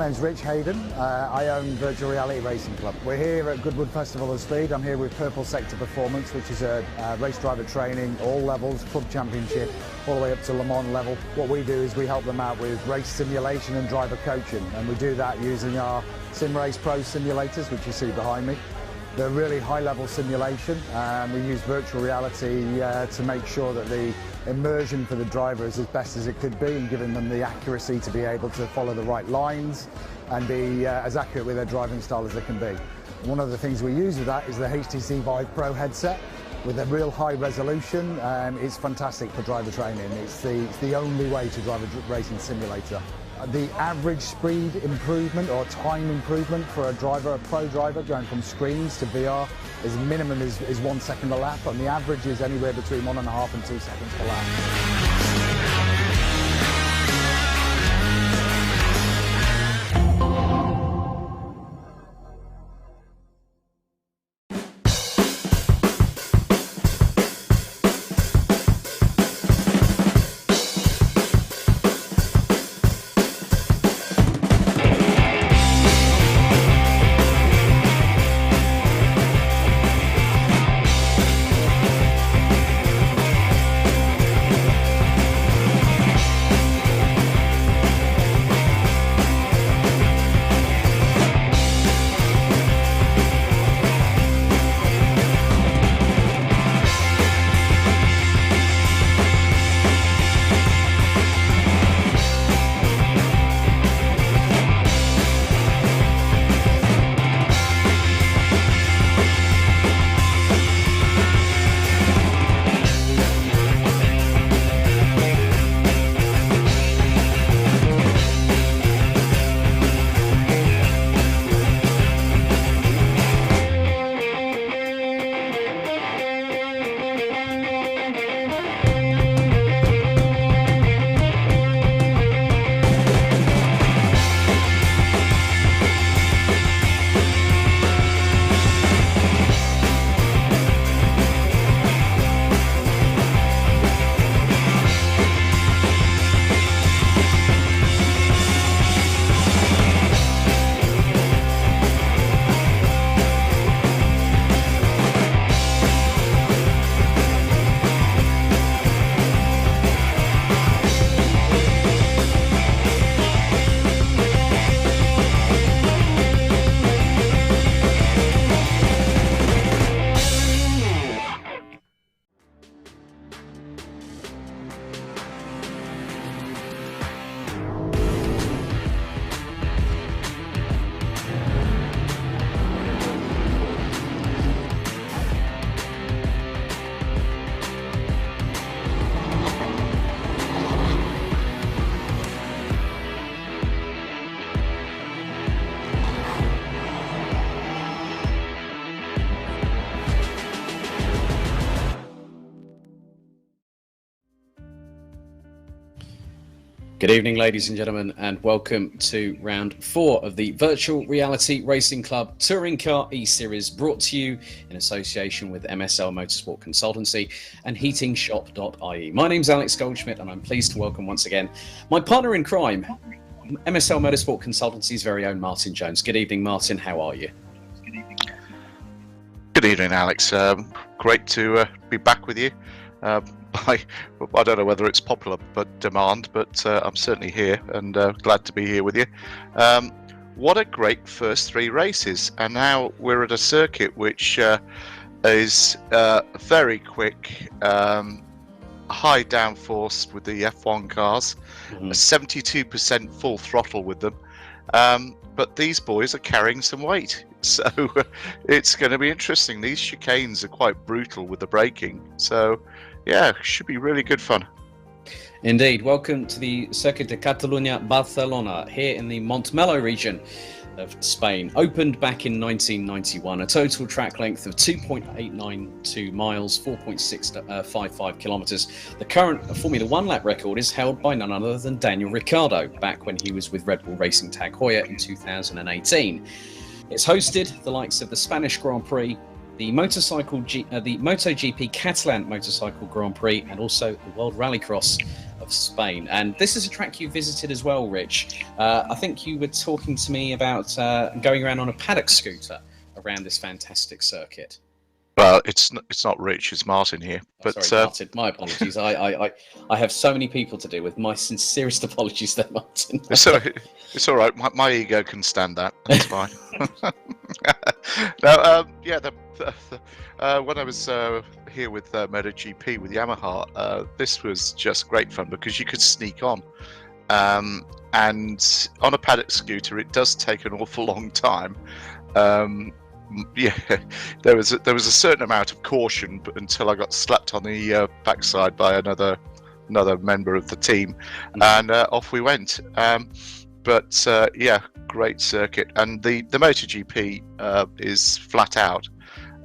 name's Rich Hayden. I own Virtual Reality Racing Club. We're here at Goodwood Festival of Speed. I'm here with Purple Sector Performance, which is a race driver training, all levels, club championship, all the way up to Le Mans level. What we do is we help them out with race simulation and driver coaching, and we do that using our SimRace Pro simulators, which you see behind me. They're really high-level simulation, and we use virtual reality to make sure that the immersion for the driver is as best as it could be, and giving them the accuracy to be able to follow the right lines and be as accurate with their driving style as they can be. One of the things we use with that is the HTC Vive Pro headset with a real high resolution. It's fantastic for driver training. It's the only way to drive a racing simulator. The average speed improvement or time improvement for a driver, a pro driver, going from screens to VR, is minimum is 1 second a lap, and the average is anywhere between 1.5 and 2 seconds per lap. Good evening, ladies and gentlemen, and welcome to round 4 of the Virtual Reality Racing Club Touring Car eSeries, brought to you in association with MSL Motorsport Consultancy and heatingshop.ie. My name's Alex Goldschmidt, and I'm pleased to welcome once again my partner in crime, MSL Motorsport Consultancy's very own Martin Jones. Good evening, Martin. How are you? Good evening, Alex. Great to be back with you. I don't know whether it's popular demand, but I'm certainly here and glad to be here with you. What a great first 3 races, and now we're at a circuit which is very quick, high downforce with the F1 cars, 72% full throttle with them, but these boys are carrying some weight, so it's going to be interesting. These chicanes are quite brutal with the braking, so yeah, should be really good fun. Indeed. Welcome to the Circuit de Catalunya, Barcelona, here in the Montmeló region of Spain. Opened back in 1991, a total track length of 2.892 miles, 4.655 kilometres. The current Formula One lap record is held by none other than Daniel Ricciardo, back when he was with Red Bull Racing Tag Heuer in 2018. It's hosted the likes of the Spanish Grand Prix, the the MotoGP Catalan Motorcycle Grand Prix, and also the World Rallycross of Spain. And this is a track you visited as well, Rich. I think you were talking to me about going around on a paddock scooter around this fantastic circuit. Well, it's not Rich, it's Martin here. But sorry, Martin, my apologies. I have so many people to deal with. My sincerest apologies there, Martin. It's all right. My ego can stand that. That's fine. No, when I was here with MotoGP with Yamaha, this was just great fun because you could sneak on. And on a paddock scooter, it does take an awful long time. Yeah, there was a certain amount of caution until I got slapped on the backside by another member of the team, and off we went. But yeah, great circuit, and the MotoGP is flat out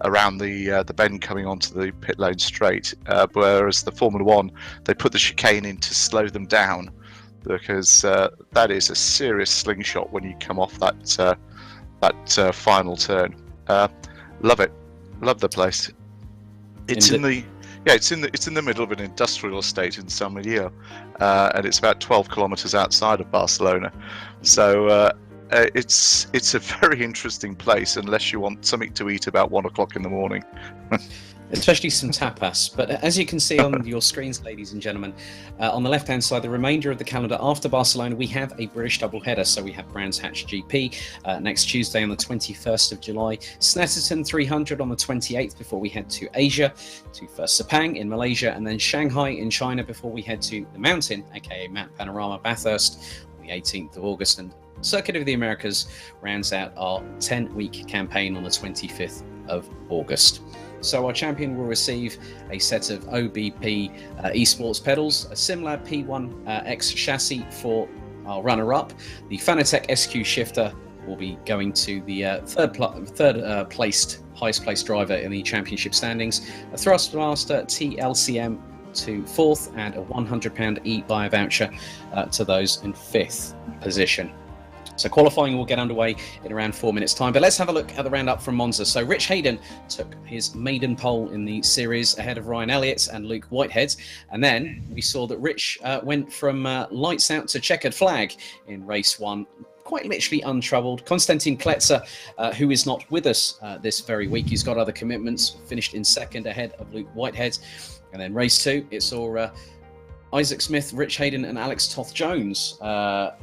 around the bend coming onto the pit lane straight, whereas the Formula One, they put the chicane in to slow them down, because that is a serious slingshot when you come off that final turn. Love it, love the place. It's in the middle of an industrial estate in San Miguel, and it's about 12 kilometers outside of Barcelona. So it's a very interesting place unless you want something to eat about 1 o'clock in the morning. Especially some tapas. But as you can see on your screens, ladies and gentlemen, on the left-hand side, the remainder of the calendar after Barcelona, we have a British doubleheader. So we have Brands Hatch GP next Tuesday on the 21st of July, Snetterton 300 on the 28th before we head to Asia, to first Sepang in Malaysia, and then Shanghai in China before we head to the mountain, aka Mount Panorama Bathurst, on the 18th of August. And Circuit of the Americas rounds out our 10-week campaign on the 25th of August. So our champion will receive a set of OBP Esports pedals, a Simlab P1X chassis for our runner-up. The Fanatec SQ shifter will be going to the third placed, highest placed driver in the championship standings. A Thurstmaster T-LCM to fourth, and a £100 eBuyer voucher to those in fifth position. So qualifying will get underway in around 4 minutes' time. But let's have a look at the roundup from Monza. So Rich Hayden took his maiden pole in the series ahead of Ryan Elliott and Luke Whitehead. And then we saw that Rich went from lights out to checkered flag in race one, quite literally untroubled. Konstantin Kletzer, who is not with us this very week, he's got other commitments, finished in second ahead of Luke Whitehead. And then race two, it saw Isaac Smith, Rich Hayden and Alex Toth-Jones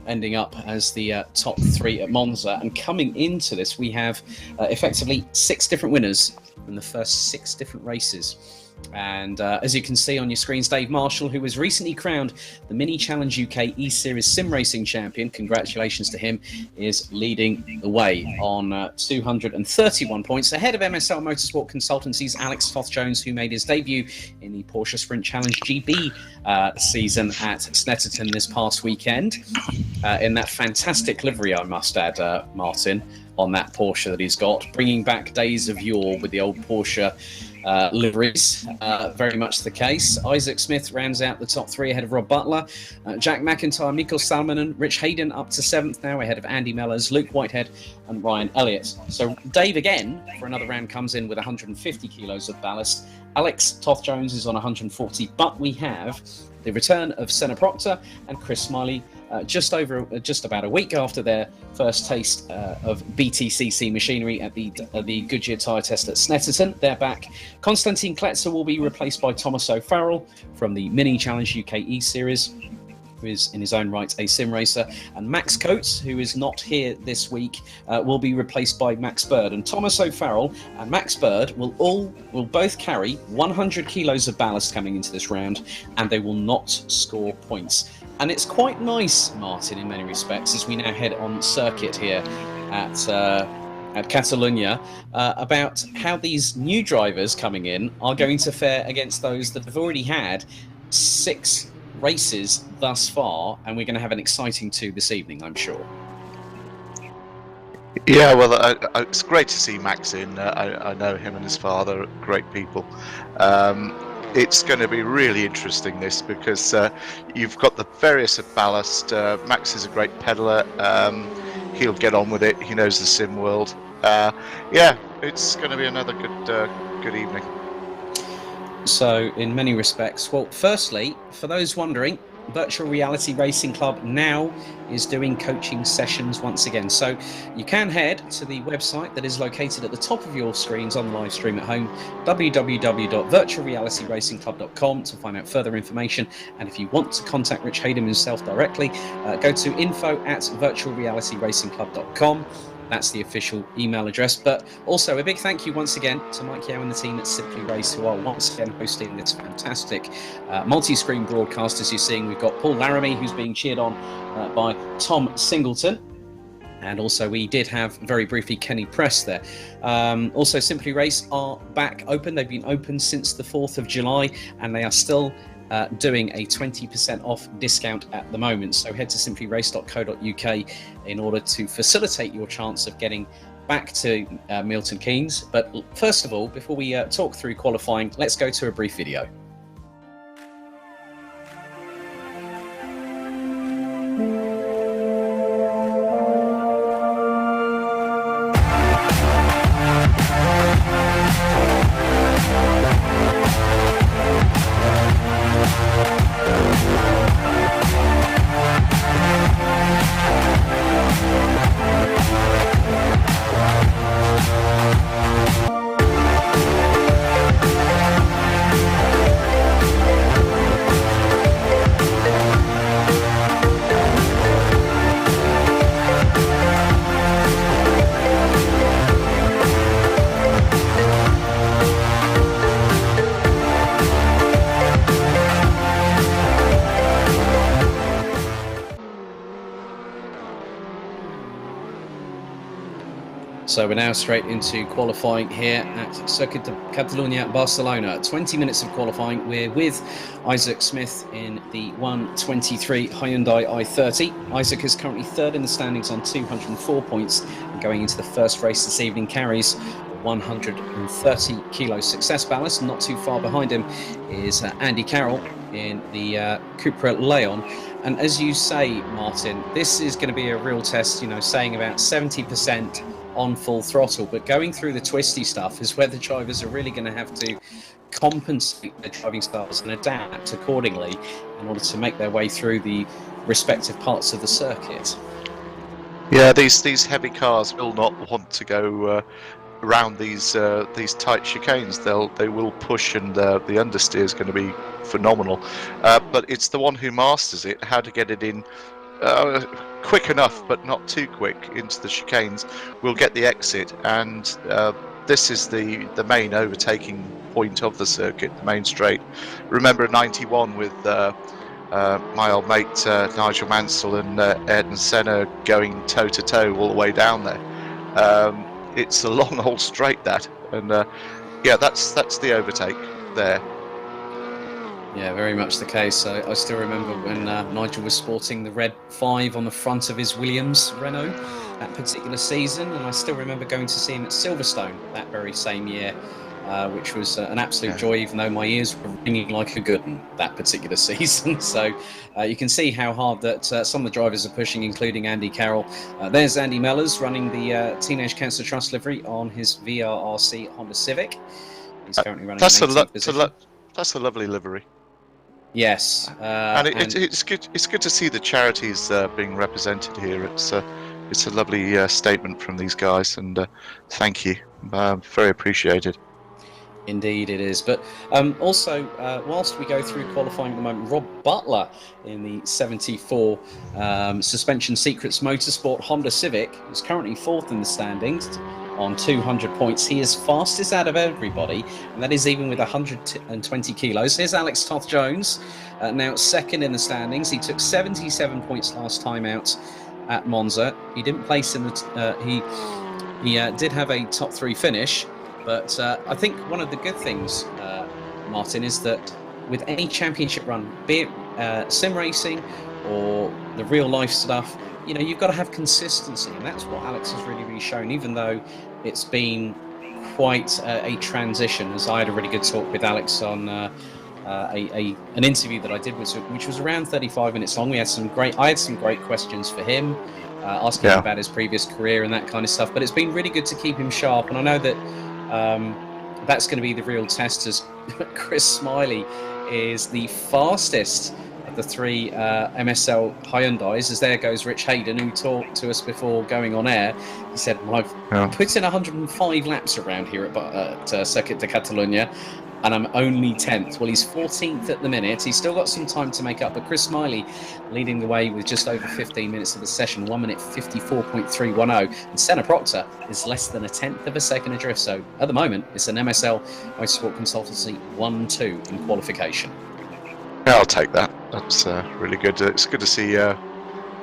ending up as the top three at Monza. And coming into this, we have effectively 6 different winners from the first 6 different races. And as you can see on your screens, Dave Marshall, who was recently crowned the Mini Challenge UK eSeries Sim Racing Champion, congratulations to him, is leading the way on 231 points, ahead of MSL Motorsport Consultancy's Alex Toth-Jones, who made his debut in the Porsche Sprint Challenge GB season at Snetterton this past weekend, in that fantastic livery, I must add, Martin, on that Porsche that he's got, bringing back days of yore with the old Porsche liveries, very much the case. Isaac Smith rounds out the top 3 ahead of Rob Butler. Jack Mcintyre, Mikkel Salmonen, Rich Hayden up to 7th now ahead of Andy Mellors, Luke Whitehead and Ryan Elliott. So Dave again for another round comes in with 150 kilos of ballast. Alex Toth-Jones is on 140, but we have the return of Senna Proctor and Chris Smiley just about a week after their first taste of BTCC machinery at the Goodyear tyre test at Snetterton. They're back. Konstantin Kletzer will be replaced by Thomas O'Farrell from the Mini Challenge UK E-Series, who is in his own right a sim racer, and Max Coates, who is not here this week, will be replaced by Max Bird. And Thomas O'Farrell and Max Bird will both carry 100 kilos of ballast coming into this round, and they will not score points. And it's quite nice, Martin, in many respects, as we now head on circuit here at Catalunya, about how these new drivers coming in are going to fare against those that have already had 6 races thus far, and we're going to have an exciting 2 this evening, I'm sure. Yeah, well, it's great to see Max in. I know him and his father are great people. It's going to be really interesting, this, because you've got the various of ballast. Max is a great pedaler. he'll get on with it. He knows the sim world. Yeah, it's going to be another good evening. So, in many respects, well, firstly, for those wondering, Virtual Reality Racing Club now is doing coaching sessions once again. So you can head to the website that is located at the top of your screens on the live stream at home, www.virtualrealityracingclub.com, to find out further information. And if you want to contact Rich Hayden himself directly, go to info@virtualrealityracingclub.com. That's the official email address. But also a big thank you once again to Mike Yao and the team at Simply Race, who are once again hosting this fantastic multi-screen broadcast. As you're seeing, we've got Paul Laramie, who's being cheered on by Tom Singleton. And also we did have, very briefly, Kenny Press there. Also, Simply Race are back open. They've been open since the 4th of July, and they are still doing a 20% off discount at the moment. So head to simplyrace.co.uk in order to facilitate your chance of getting back to Milton Keynes. But first of all, before we talk through qualifying, let's go to a brief video. So we're now straight into qualifying here at Circuit de Catalunya, Barcelona. 20 minutes of qualifying. We're with Isaac Smith in the 123 Hyundai i30. Isaac is currently third in the standings on 204 points. And going into the first race this evening, carries 130 kilo success ballast. Not too far behind him is Andy Carroll in the Cupra Leon. And as you say, Martin, this is going to be a real test, you know, saying about 70% on full throttle, but going through the twisty stuff is where the drivers are really going to have to compensate their driving styles and adapt accordingly in order to make their way through the respective parts of the circuit. Yeah, these heavy cars will not want to go around these tight chicanes. They will push, and the understeer is going to be phenomenal. But it's the one who masters it, how to get it in quick enough but not too quick into the chicanes, will get the exit. And this is the main overtaking point of the circuit, the main straight. Remember 91 with my old mate Nigel Mansell and Ayrton Senna going toe to toe all the way down there. It's a long old straight, that, and yeah, that's the overtake there. Yeah, very much the case. I still remember when Nigel was sporting the red 5 on the front of his Williams Renault that particular season, and I still remember going to see him at Silverstone that very same year, which was an absolute joy, even though my ears were ringing like a good one that particular season. So you can see how hard that some of the drivers are pushing, including Andy Carroll. There's Andy Mellors running the Teenage Cancer Trust livery on his VRRC Honda Civic. He's currently running that's in 18th position. That's a lovely livery. Yes, and it's good. It's good to see the charities being represented here. It's a lovely statement from these guys, and thank you, very appreciated. Indeed it is. But also, whilst we go through qualifying at the moment, Rob Butler in the 74 Suspension Secrets Motorsport Honda Civic is currently 4th in the standings on 200 points. He is fastest out of everybody, and that is even with 120 kilos. Here's Alex Toth-Jones, now 2nd in the standings. He took 77 points last time out at Monza. He didn't place in the... he did have a top 3 finish. But I think one of the good things, Martin, is that with any championship run, be it sim racing or the real life stuff, you know, you've got to have consistency, and that's what Alex has really shown, even though it's been quite a transition. As I had a really good talk with Alex on an interview that I did, which was around 35 minutes long. I had some great questions for him, asking him about his previous career and that kind of stuff. But it's been really good to keep him sharp, and I know that that's going to be the real test, as Chris Smiley is the fastest of the three MSL Hyundais, as there goes Rich Hayden, who talked to us before going on air. He said, well, I've put in 105 laps around here at Circuit de Catalunya, and I'm only 10th. Well, he's 14th at the minute. He's still got some time to make up, but Chris Smiley leading the way with just over 15 minutes of the session, 1 minute 54.310, and Senna Proctor is less than a tenth of a second adrift. So at the moment, it's an MSL Motorsport Consultancy 1-2 in qualification. Yeah, I'll take that. That's really good. It's good to see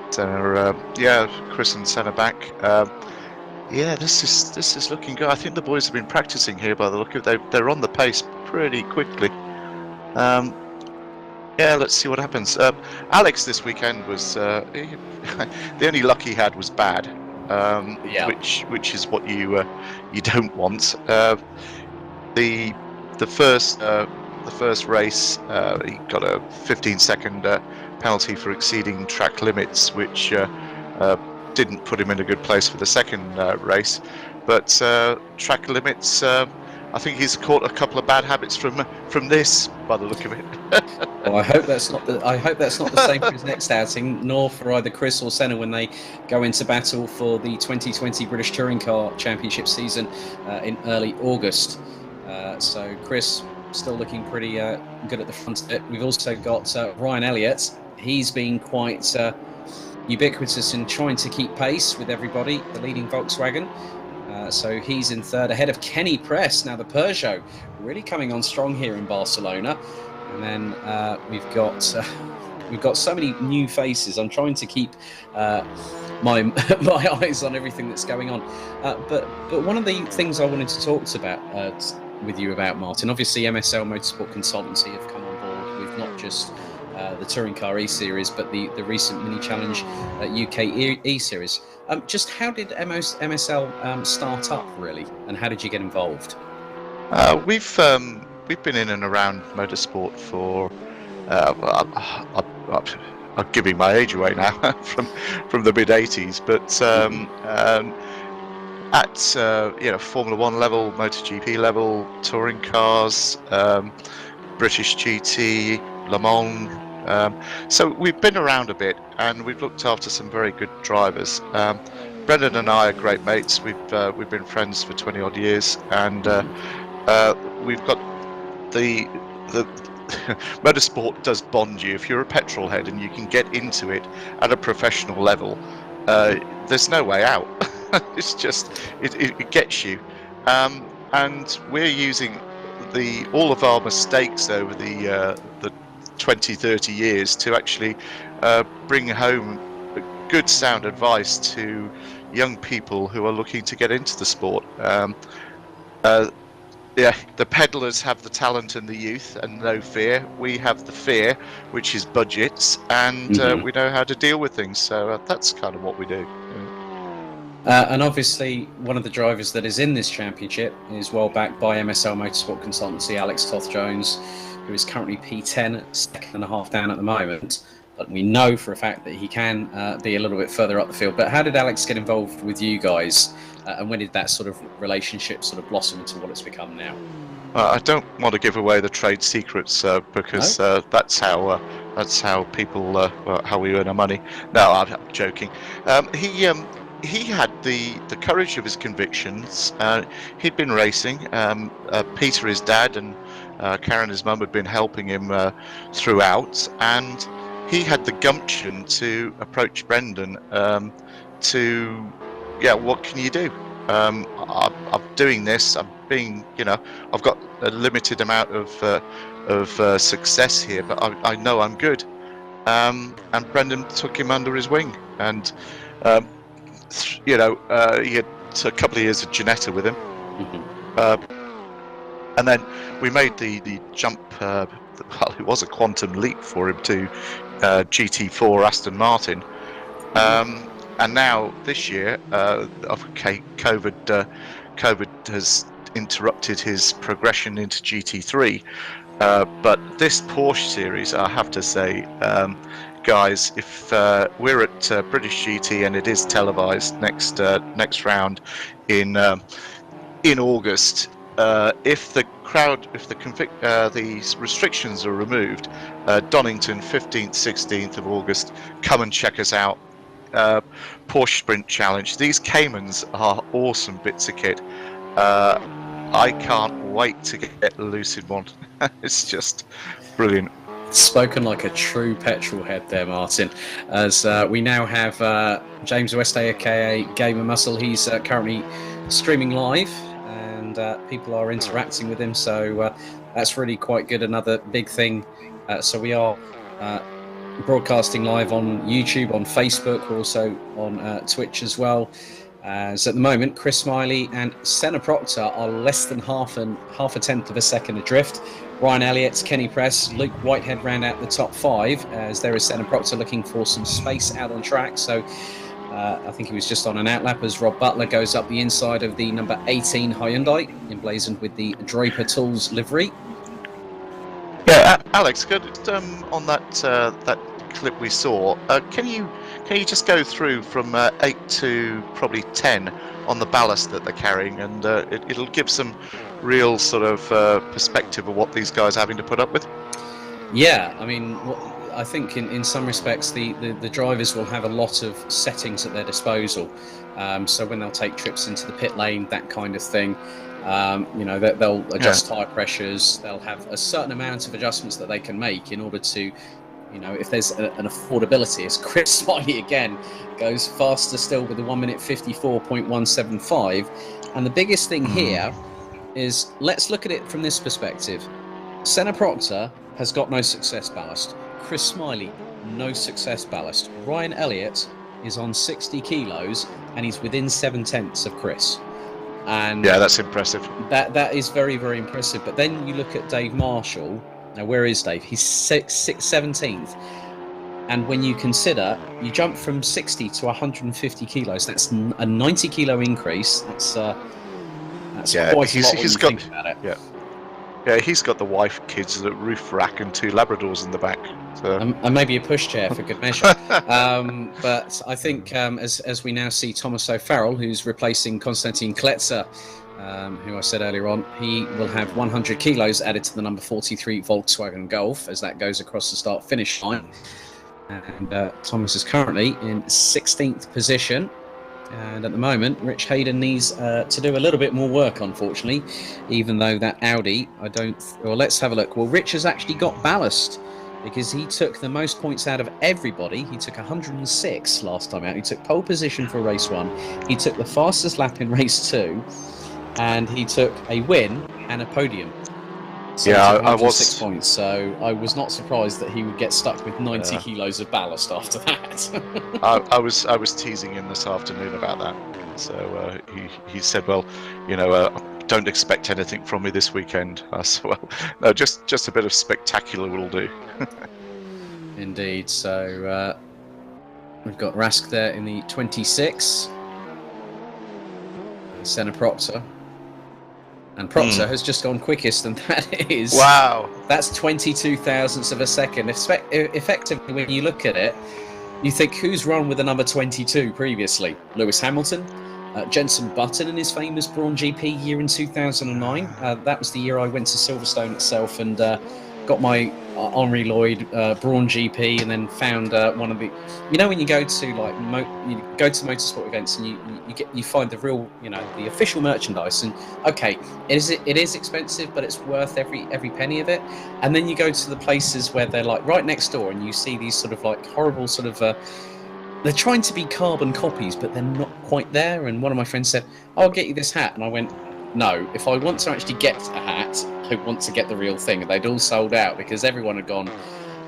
Senna, Chris and Senna back. This is looking good. I think the boys have been practicing here by the look of it. They're on the pace pretty quickly. Let's see what happens. Alex this weekend was the only luck he had was bad, which is what you don't want. The first race, he got a 15-second penalty for exceeding track limits, which didn't put him in a good place for the second race. But track limits, I think he's caught a couple of bad habits from this, by the look of it. Well, I hope that's not the same for his next outing, nor for either Chris or Senna when they go into battle for the 2020 British Touring Car Championship season in early August. So Chris still looking pretty good at the front of it. We've also got Ryan Elliott. He's been quite ubiquitous in trying to keep pace with everybody, the leading Volkswagen. So he's in third, ahead of Kenny Press. Now the Peugeot really coming on strong here in Barcelona. And then we've got so many new faces. I'm trying to keep my eyes on everything that's going on. But one of the things I wanted to talk with you about, Martin, obviously MSL Motorsport Consultancy have come on board with not just the Touring Car eSeries, but the recent mini challenge UK eSeries. Just how did MSL start up, really, and how did you get involved? We've been in and around motorsport for I'm giving my age away now from the mid '80s, but at Formula One level, MotoGP level, touring cars, British GT, Le Mans. So we've been around a bit, and we've looked after some very good drivers. Brendan and I are great mates. We've been friends for 20 odd years, and we've got the motorsport does bond you. If you're a petrol head and you can get into it at a professional level, there's no way out. It's just it gets you, and we're using all of our mistakes over the 20-30 years to actually bring home good sound advice to young people who are looking to get into the sport. The peddlers have the talent and the youth and no fear. We have the fear, which is budgets, and we know how to deal with things. So that's kind of what we do. And obviously, one of the drivers that is in this championship is well backed by MSL Motorsport Consultancy, Alex Toth-Jones, who is currently P10, second and a half down at the moment. But we know for a fact that he can be a little bit further up the field. But how did Alex get involved with you guys? And when did that sort of relationship sort of blossom into what it's become now? I don't want to give away the trade secrets because that's how people how we earn our money. No, I'm joking. He had the courage of his convictions. He'd been racing. Peter, his dad, and Karen, his mum, had been helping him throughout, and he had the gumption to approach Brendan what can you do? I'm doing this. I've got a limited amount of success here, but I know I'm good. And Brendan took him under his wing, and he had a couple of years of Ginetta with him. And then we made the jump. Well, it was a quantum leap for him to GT4 Aston Martin. And now this year, COVID has interrupted his progression into GT3, But this Porsche series, I have to say, guys, if we're at British GT and it is televised next round in August, if the restrictions are removed, Donington 15th, 16th of August, come and check us out. Porsche Sprint Challenge. These Caymans are awesome bits of kit. I can't wait to get loose in one. It's just brilliant. Spoken like a true petrol head there, Martin. As we now have James West, aka Gamer Muscle. He's currently streaming live, and people are interacting with him. So that's really quite good. Another big thing. So we are broadcasting live on YouTube, on Facebook, also on Twitch as well. So at the moment, Chris Smiley and Senna Proctor are less than half a tenth of a second adrift. Ryan Elliott, Kenny Press, Luke Whitehead round out the top 5, as there is Senna Proctor looking for some space out on track. So I think he was just on an outlap as Rob Butler goes up the inside of the number 18 Hyundai, emblazoned with the Draper Tools livery. Yeah, Alex, good on that clip we saw. Can you just go through from 8 to probably 10 on the ballast that they're carrying, and it'll give some real sort of perspective of what these guys are having to put up with? Yeah, I mean, I think in some respects the drivers will have a lot of settings at their disposal. So when they'll take trips into the pit lane, that kind of thing, they'll adjust tyre pressures. They'll have a certain amount of adjustments that they can make in order to, if there's an affordability, as Chris Smiley again goes faster still with the 1 minute 54.175. And the biggest thing here is, let's look at it from this perspective. Senna Proctor has got no success ballast. Chris Smiley, no success ballast. Ryan Elliott is on 60 kilos and he's within 7/10 of Chris. And yeah, that's impressive. That is very, very impressive. But then you look at Dave Marshall. Now, where is Dave? He's 17th. And when you consider, you jump from 60 to 150 kilos, that's a 90 kilo increase. That's quite a lot when you think about it. Yeah, he's got the wife, kids, the roof rack, and 2 Labradors in the back. So. And maybe a pushchair for good measure. But I think as we now see Thomas O'Farrell, who's replacing Konstantin Kletzer, who I said earlier on, he will have 100 kilos added to the number 43 Volkswagen Golf as that goes across the start-finish line. And Thomas is currently in 16th position. And at the moment, Rich Hayden needs to do a little bit more work, unfortunately, even though that Audi, let's have a look. Well, Rich has actually got ballast because he took the most points out of everybody. He took 106 last time out. He took pole position for race 1. He took the fastest lap in race 2. And he took a win and a podium. So I was 6 points, so I was not surprised that he would get stuck with 90 kilos of ballast after that. I was teasing him this afternoon about that. So he said, well, don't expect anything from me this weekend. I said, well, no, just a bit of spectacular will do. Indeed. So we've got Rask there in the 26. Senna Proctor. And Proctor has just gone quickest, and that is... Wow. That's 22 thousandths of a second. Effectively, when you look at it, you think, who's run with the number 22 previously? Lewis Hamilton, Jenson Button in his famous Brawn GP year in 2009. That was the year I went to Silverstone itself and got my Henri Lloyd Brawn GP, and then found one of the... when you go to motorsport events and you find the real, the official merchandise, and okay, it is expensive, but it's worth every penny of it. And then you go to the places where they're like right next door, and you see these sort of like horrible sort of they're trying to be carbon copies, but they're not quite there. And one of my friends said, I'll get you this hat, and I went, no, if I want to actually get a hat, I want to get the real thing. And they'd all sold out because everyone had gone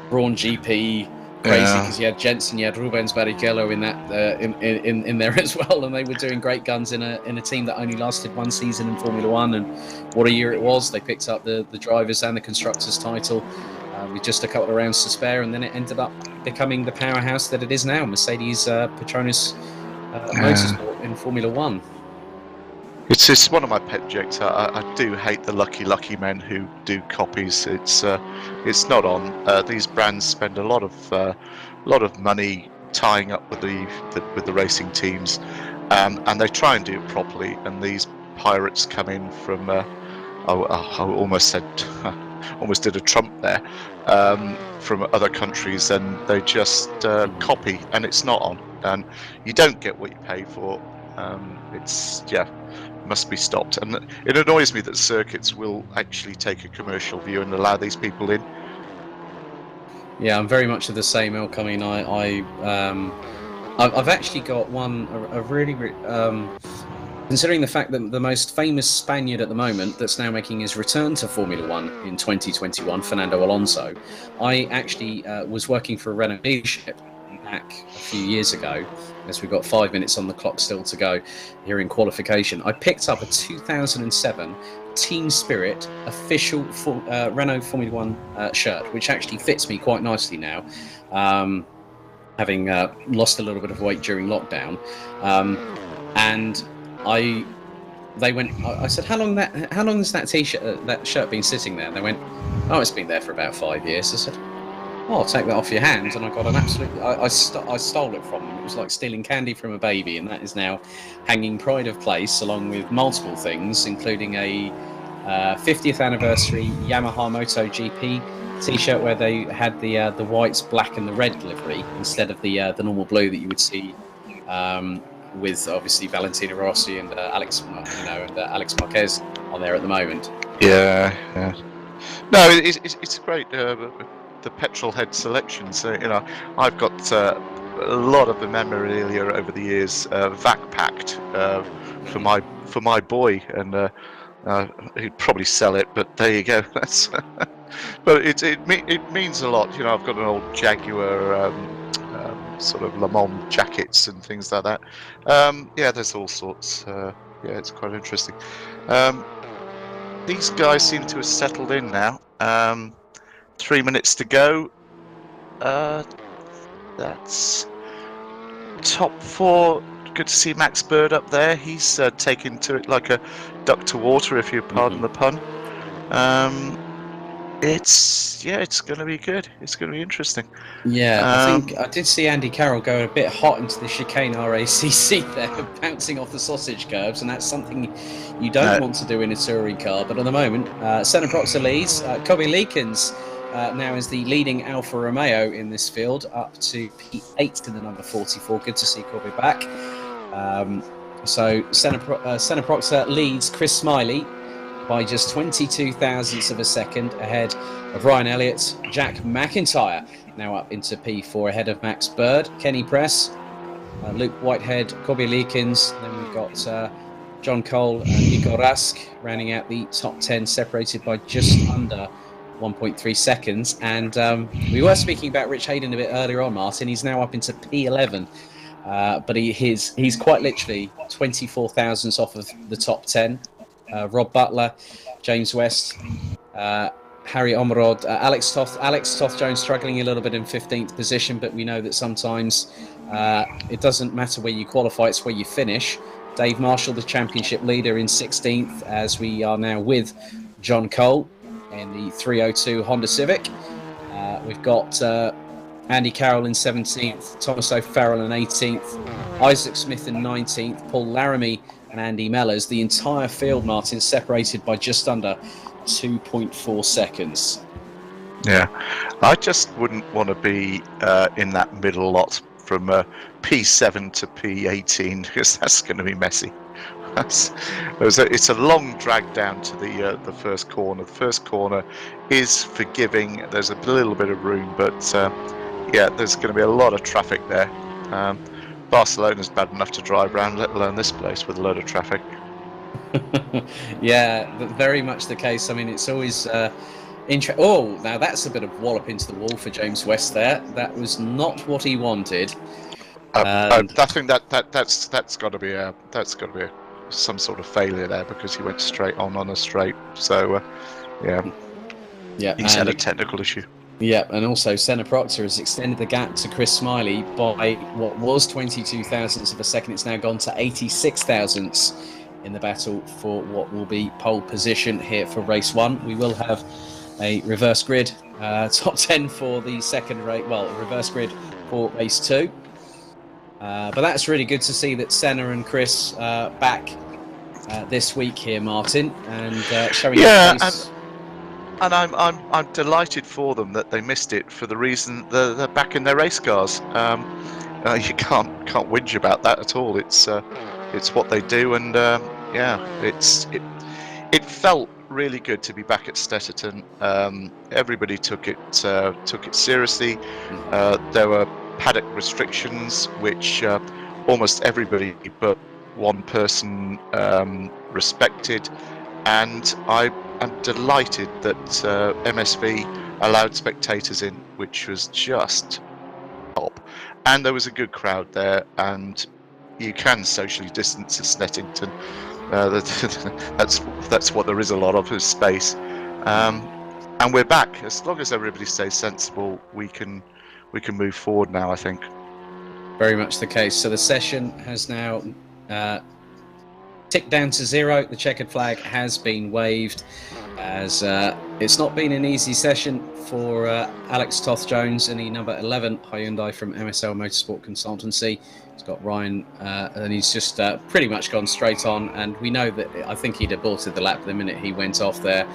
Brawn GP crazy, because you had Jensen, you had Rubens Barrichello in that in there as well, and they were doing great guns in a team that only lasted 1 season in Formula 1. And what a year it was. They picked up the drivers and the constructors title with just a couple of rounds to spare, and then it ended up becoming the powerhouse that it is now, Mercedes Petronas Motorsport in Formula 1. It's one of my pet jokes. I do hate the lucky men who do copies. It's not on. These brands spend a lot of money tying up with the racing teams, and they try and do it properly. And these pirates come in from I almost did a Trump there, from other countries, and they just copy, and it's not on, and you don't get what you pay for. Must be stopped, and it annoys me that circuits will actually take a commercial view and allow these people in. Yeah, I'm very much of the same ilk. I mean, I've actually got a really considering the fact that the most famous Spaniard at the moment that's now making his return to Formula One in 2021, Fernando Alonso. I actually was working for a Renault dealership back a few years ago, as we've got 5 minutes on the clock still to go here in qualification. I picked up a 2007 Team Spirit official Renault Formula One shirt, which actually fits me quite nicely now, having lost a little bit of weight during lockdown. And I said, how long has that t-shirt, that shirt been sitting there? And they went, oh, it's been there for about 5 years. I said, oh, I'll take that off your hands. And I got an absolute, I stole it from them. It was like stealing candy from a baby, and that is now hanging pride of place, along with multiple things, including a 50th anniversary Yamaha MotoGP t-shirt where they had the white, black, and the red livery instead of the normal blue that you would see with obviously Valentino Rossi and Alex Marquez on there at the moment. Yeah. No, it's great. The petrol head selection. So I've got a lot of the memorabilia over the years, vac packed for my boy, and he'd probably sell it. But there you go. That's but it means a lot. I've got an old Jaguar. Sort of Le Mans jackets and things like that. There's all sorts. It's quite interesting. These guys seem to have settled in now. 3 minutes to go. That's top four. Good to see Max Bird up there. He's taken to it like a duck to water, if you pardon the pun. It's going to be good. It's going to be interesting. Yeah, I think I did see Andy Carroll go a bit hot into the chicane RACC there, bouncing off the sausage curbs, and that's something you don't want to do in a touring car. But at the moment, Senna Proxer leads. Kobe Leekens now is the leading Alfa Romeo in this field, up to P8 to the number 44. Good to see Kobe back. So Senna Proxer leads Chris Smiley by just 22 thousandths of a second ahead of Ryan Elliott. Jack McIntyre now up into P4 ahead of Max Bird, Kenny Press, Luke Whitehead, Kobe Leekens. Then we've got John Cole and Nico Rask rounding out the top 10, separated by just under 1.3 seconds. And we were speaking about Rich Hayden a bit earlier on, Martin. He's now up into P11. But he's quite literally 24 thousandths off of the top 10. Rob Butler, James West, Harry Omrod, Alex Toth Jones struggling a little bit in 15th position, but we know that sometimes it doesn't matter where you qualify, it's where you finish. Dave Marshall, the championship leader, in 16th, as we are now with John Cole in the 302 Honda Civic. We've got Andy Carroll in 17th, Thomas O'Farrell in 18th, Isaac Smith in 19th, Paul Laramie and Andy Mellors. The entire field, Martin, separated by just under 2.4 seconds. Yeah, I just wouldn't want to be in that middle lot from P7 to P18, because that's going to be messy. It's a long drag down to the first corner. The first corner is forgiving. There's a little bit of room, but there's going to be a lot of traffic there. Barcelona's bad enough to drive around, let alone this place with a load of traffic. Yeah, very much the case. I mean, it's always Oh, now that's a bit of wallop into the wall for James West there. That was not what he wanted. I think that's got to be some sort of failure there, because he went straight on a straight. So he's had a technical issue. Yeah, and also Senna Proctor has extended the gap to Chris Smiley by what was 22 thousandths of a second. It's now gone to 86 thousandths in the battle for what will be pole position here for race 1. We will have a reverse grid top 10 for the second race, well, a reverse grid for race 2. But that's really good to see that Senna and Chris back this week here, Martin, and showing pace. And I'm delighted for them that they missed it for the reason they're back in their race cars. You can't whinge about that at all. It's what they do, and it felt really good to be back at Stetterton. Everybody took it seriously. There were paddock restrictions, which almost everybody but one person respected, and I'm delighted that MSV allowed spectators in, which was just top. And there was a good crowd there, and you can socially distance at Snettington. That's what there is a lot of, is space. And we're back. As long as everybody stays sensible, we can move forward now, I think. Very much the case. So the session has now ticked down to 0. The checkered flag has been waved, as it's not been an easy session for Alex Toth-Jones in the number 11 Hyundai from MSL Motorsport Consultancy. He's got Ryan, and he's just pretty much gone straight on, and we know that I think he'd aborted the lap the minute he went off there.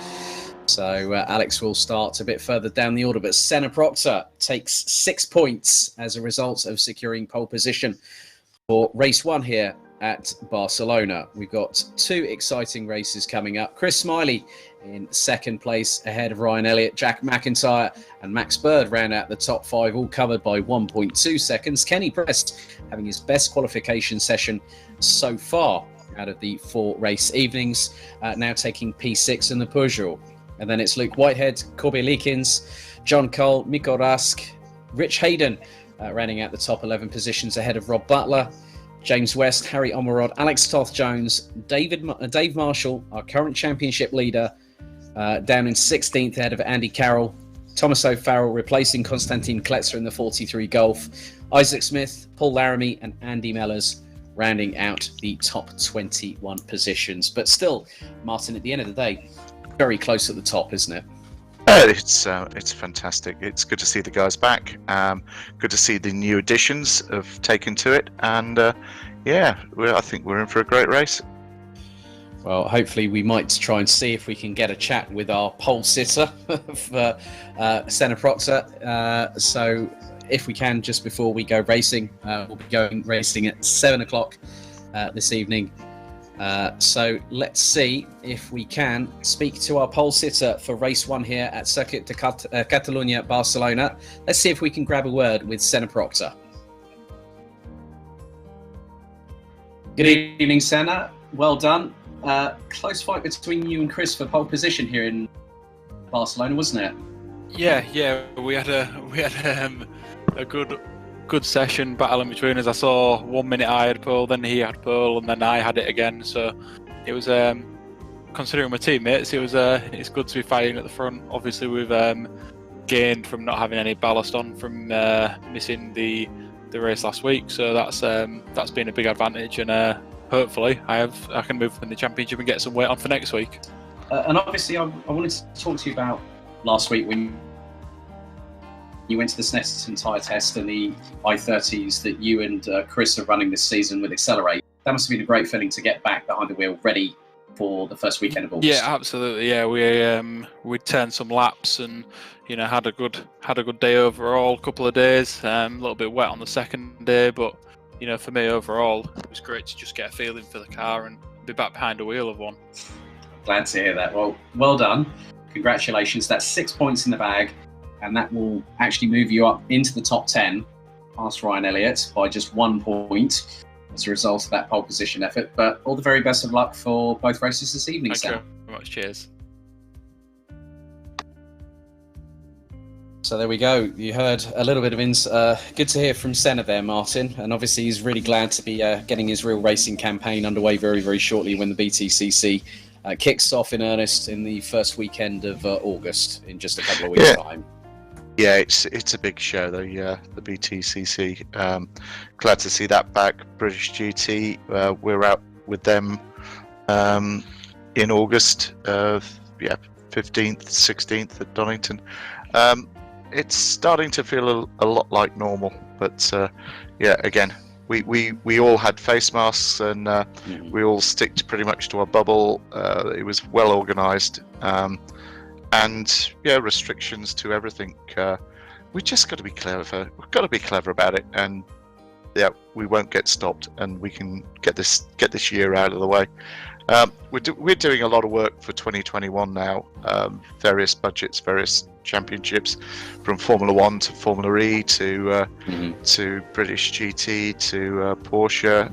So Alex will start a bit further down the order, but Senna Proctor takes 6 points as a result of securing pole position for race 1 here at Barcelona. We've got 2 exciting races coming up. Chris Smiley in second place ahead of Ryan Elliott, Jack Mcintyre and Max Bird round out the top 5, all covered by 1.2 seconds. Kenny Prest having his best qualification session so far out of the 4 race evenings, now taking P6 in the Peugeot. And then it's Luke Whitehead, Corby Leakins, John Cole, Mikko Rask, Rich Hayden rounding out the top 11 positions ahead of Rob Butler, James West, Harry Omerod, Alex Toth-Jones, Dave Marshall, our current championship leader, down in 16th ahead of Andy Carroll, Thomas O'Farrell replacing Konstantin Kletzer in the 43 Golf, Isaac Smith, Paul Laramie and Andy Mellors rounding out the top 21 positions. But still, Martin, at the end of the day, very close at the top, isn't it? It's fantastic. It's good to see the guys back. Good to see the new additions have taken to it, and I think we're in for a great race. Well, hopefully we might try and see if we can get a chat with our pole sitter for Senna Proctor. So if we can, just before we go racing, we'll be going racing at 7 o'clock this evening. So let's see if we can speak to our pole sitter for race 1 here at Circuit de Catalunya, Barcelona. Let's see if we can grab a word with Senna Proctor. Good evening, Senna. Well done. Close fight between you and Chris for pole position here in Barcelona, wasn't it? Yeah. We had a good session battling between us. I saw 1 minute I had pole, then he had pole, and then I had it again. So it was, considering my teammates, it's good to be fighting at the front. Obviously, we've gained from not having any ballast on from missing the race last week. So that's been a big advantage, and hopefully I can move in the championship and get some weight on for next week. And obviously, I wanted to talk to you about last week when you went to the Snetterton tyre test and the I-30s that you and Chris are running this season with Accelerate. That must have been a great feeling to get back behind the wheel, ready for the first weekend of August. Yeah, absolutely. Yeah, we turned some laps and had a good day overall. Couple of days, a little bit wet on the second day, but for me overall, it was great to just get a feeling for the car and be back behind the wheel of one. Glad to hear that. Well done. Congratulations. That's 6 points in the bag. And that will actually move you up into the top 10, past Ryan Elliott by just 1 point as a result of that pole position effort. But all the very best of luck for both races this evening, Sam. Thank you very much. Cheers. So there we go. You heard a little bit of good to hear from Senna there, Martin. And obviously he's really glad to be getting his real racing campaign underway very, very shortly when the BTCC kicks off in earnest in the first weekend of August in just a couple of weeks' time. Yeah, it's a big show, the BTCC. Glad to see that back. British GT, we're out with them in August. 15th, 16th at Donington. It's starting to feel a lot like normal, but again, we all had face masks, and we all sticked pretty much to a bubble. It was well organised, and restrictions to everything. We just got to be clever. We've got to be clever about it, and we won't get stopped, and we can get this year out of the way. We're doing a lot of work for 2021 now. Various budgets, various championships, from Formula One to Formula E to British GT to Porsche.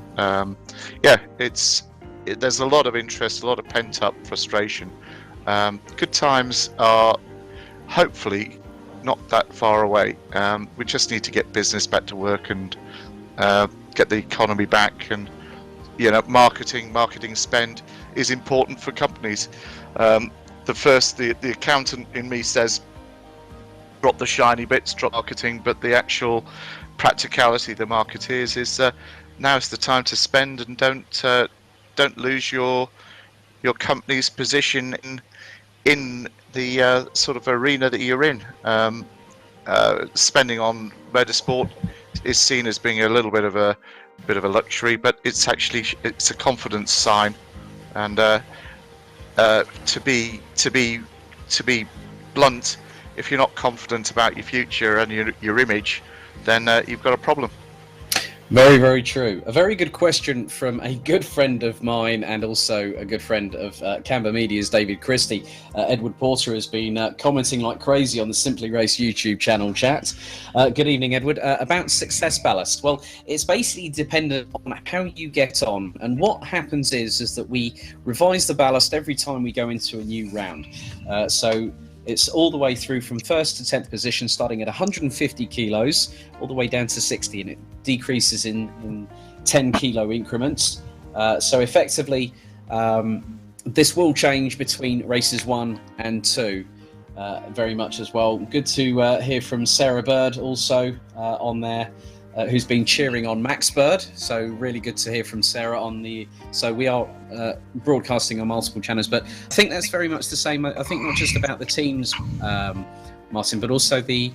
There's a lot of interest, a lot of pent-up frustration. Good times are hopefully not that far away. We just need to get business back to work and get the economy back, and marketing spend is important for companies. The accountant in me says drop the shiny bits, drop marketing, but the actual practicality, the marketeers, is now's the time to spend, and don't lose your company's position in the sort of arena that you're in. Spending on motorsport is seen as being a little bit of a luxury, but it's a confidence sign, and to be blunt, if you're not confident about your future and your image, then you've got a problem. Very, very true. A very good question from a good friend of mine, and also a good friend of Camber Media's, David Christie. Edward Porter has been commenting like crazy on the Simply Race YouTube channel chat. Good evening, Edward. About success ballast. Well, it's basically dependent on how you get on, and what happens is that we revise the ballast every time we go into a new round. So it's all the way through from 1st to 10th position, starting at 150 kilos, all the way down to 60, and it decreases in 10 kilo increments. So effectively, this will change between races 1 and 2 very much as well. Good to hear from Sarah Bird also on there, who's been cheering on Max Bird. So really good to hear from Sarah on the. So we are broadcasting on multiple channels, but I think that's very much the same. I think not just about the teams, Martin, but also the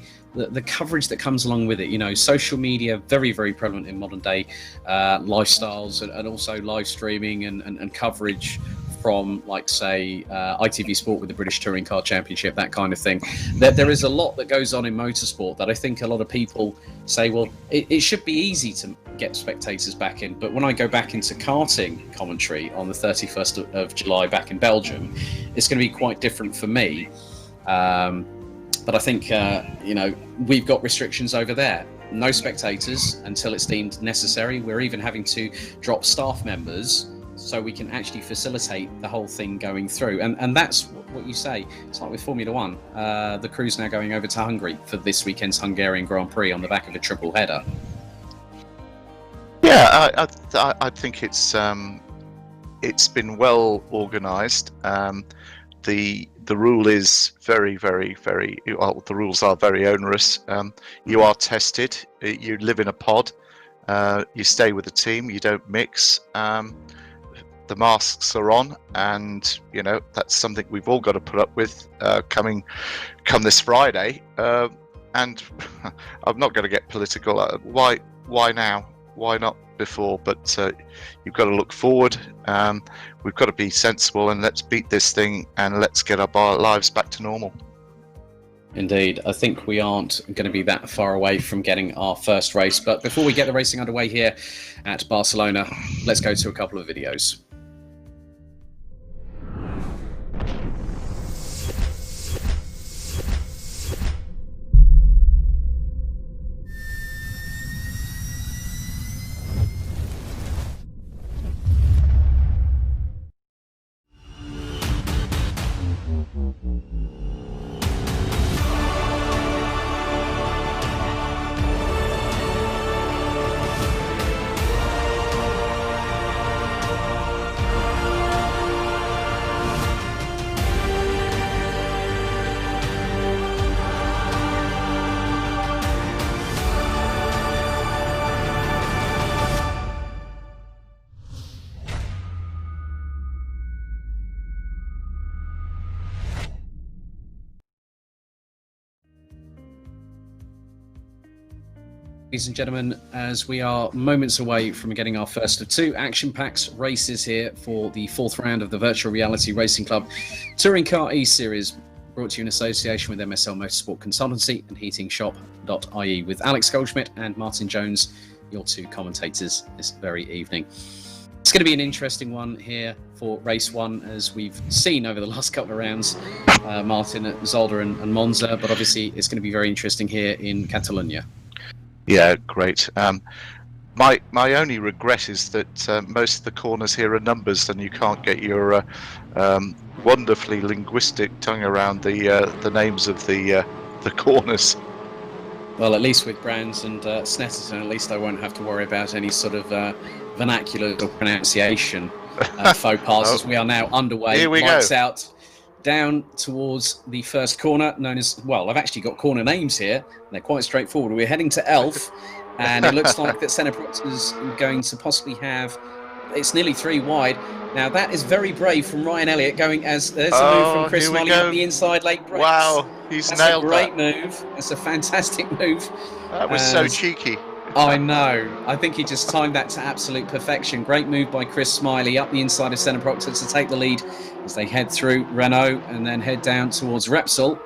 coverage that comes along with it. Social media, very, very prevalent in modern day lifestyles, and also live streaming and coverage from, like, say, ITV Sport with the British Touring Car Championship, that kind of thing. There is a lot that goes on in motorsport that I think a lot of people say, well, it should be easy to get spectators back in. But when I go back into karting commentary on the 31st of July back in Belgium, it's going to be quite different for me. But I think, we've got restrictions over there. No spectators until it's deemed necessary. We're even having to drop staff members so we can actually facilitate the whole thing going through. And that's what you say. It's like with Formula One. The crew's now going over to Hungary for this weekend's Hungarian Grand Prix on the back of a triple header. Yeah, I think it's been well organised. The rule is very, very, very. Well, the rules are very onerous. You are tested. You live in a pod. You stay with the team. You don't mix. The masks are on, and that's something we've all got to put up with come this Friday. And I'm not going to get political. Why now? Why not before? But you've got to look forward. We've got to be sensible, and let's beat this thing, and let's get our lives back to normal. Indeed. I think we aren't going to be that far away from getting our first race. But before we get the racing underway here at Barcelona, let's go to a couple of videos. Ladies and gentlemen, as we are moments away from getting our first of two action-packed races here for the fourth round of the Virtual Reality Racing Club Touring Car E-Series, brought to you in association with MSL Motorsport Consultancy and heatingshop.ie, with Alex Goldschmidt and Martin Jones, your two commentators this very evening. It's going to be an interesting one here for race one, as we've seen over the last couple of rounds, Martin at Zolder and Monza, but obviously it's going to be very interesting here in Catalonia. Yeah, great. My only regret is that most of the corners here are numbers, and you can't get your wonderfully linguistic tongue around the names of the corners. Well, at least with Brands and Snetterton, at least I won't have to worry about any sort of vernacular or pronunciation faux pas, as we are now underway. Here we Lights go. out, down towards the first corner, known as, well, I've actually got corner names here. They're quite straightforward. We're heading to Elf, and it looks like that Senna Proctor's going to possibly have, it's nearly 3 wide. Now, that is very brave from Ryan Elliott, going as, there's a move from Chris Molly up the inside late brakes. Wow, he's That's nailed a great that. move. That's a fantastic move. That was so cheeky. I know. I think he just timed that to absolute perfection. Great move by Chris Smiley up the inside of Senna Proctor to take the lead as they head through Renault and then head down towards Repsol.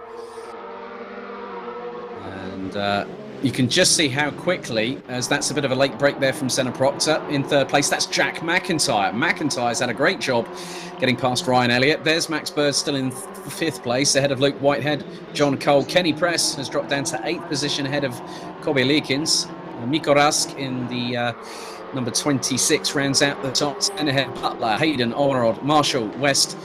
And you can just see how quickly, as that's a bit of a late break there from Senna Proctor. In third place, that's Jack McIntyre. McIntyre's had a great job getting past Ryan Elliott. There's Max Bird still in fifth place, ahead of Luke Whitehead. John Cole. Kenny Press has dropped down to 8th position, ahead of Kobe Leakins. Miko Rask in the number 26 rounds out the top 10, ahead Butler, Hayden, Orrod, Marshall, West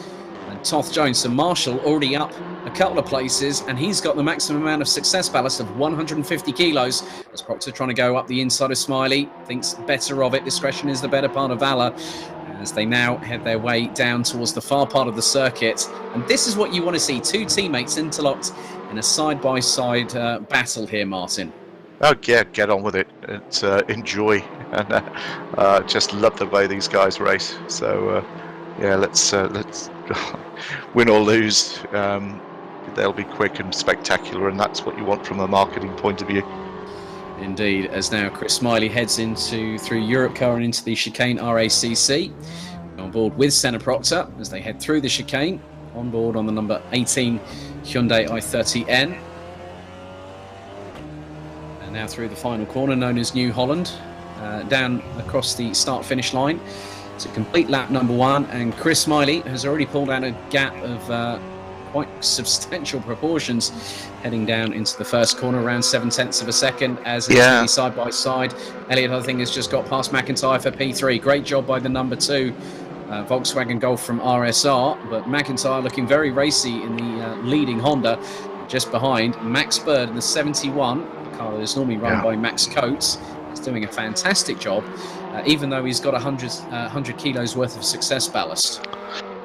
and Toth Jones. So Marshall already up a couple of places, and he's got the maximum amount of success ballast of 150 kilos. As Proctor trying to go up the inside of Smiley, thinks better of it. Discretion is the better part of valor, as they now head their way down towards the far part of the circuit. And this is what you want to see, two teammates interlocked in a side-by-side battle here, Martin. Oh yeah, get on with it. It's enjoy, and just love the way these guys race. So yeah, let's win or lose. They'll be quick and spectacular, and that's what you want from a marketing point of view. Indeed, as now Chris Smiley heads through Europe Car and into the chicane RACC. On board with Senna Proctor as they head through the chicane. On board on the number 18 Hyundai i30N. And now through the final corner, known as New Holland, down across the start-finish line to complete lap number 1. And Chris Smiley has already pulled out a gap of quite substantial proportions, heading down into the first corner, around 0.7 of a second, as it's really side by side. Elliott, I think, has just got past McIntyre for P3. Great job by the number 2 Volkswagen Golf from RSR, but McIntyre looking very racy in the leading Honda. Just behind Max Bird in the 71, the car that is normally run by Max Coates. He's doing a fantastic job, even though he's got 100 kilos worth of success ballast.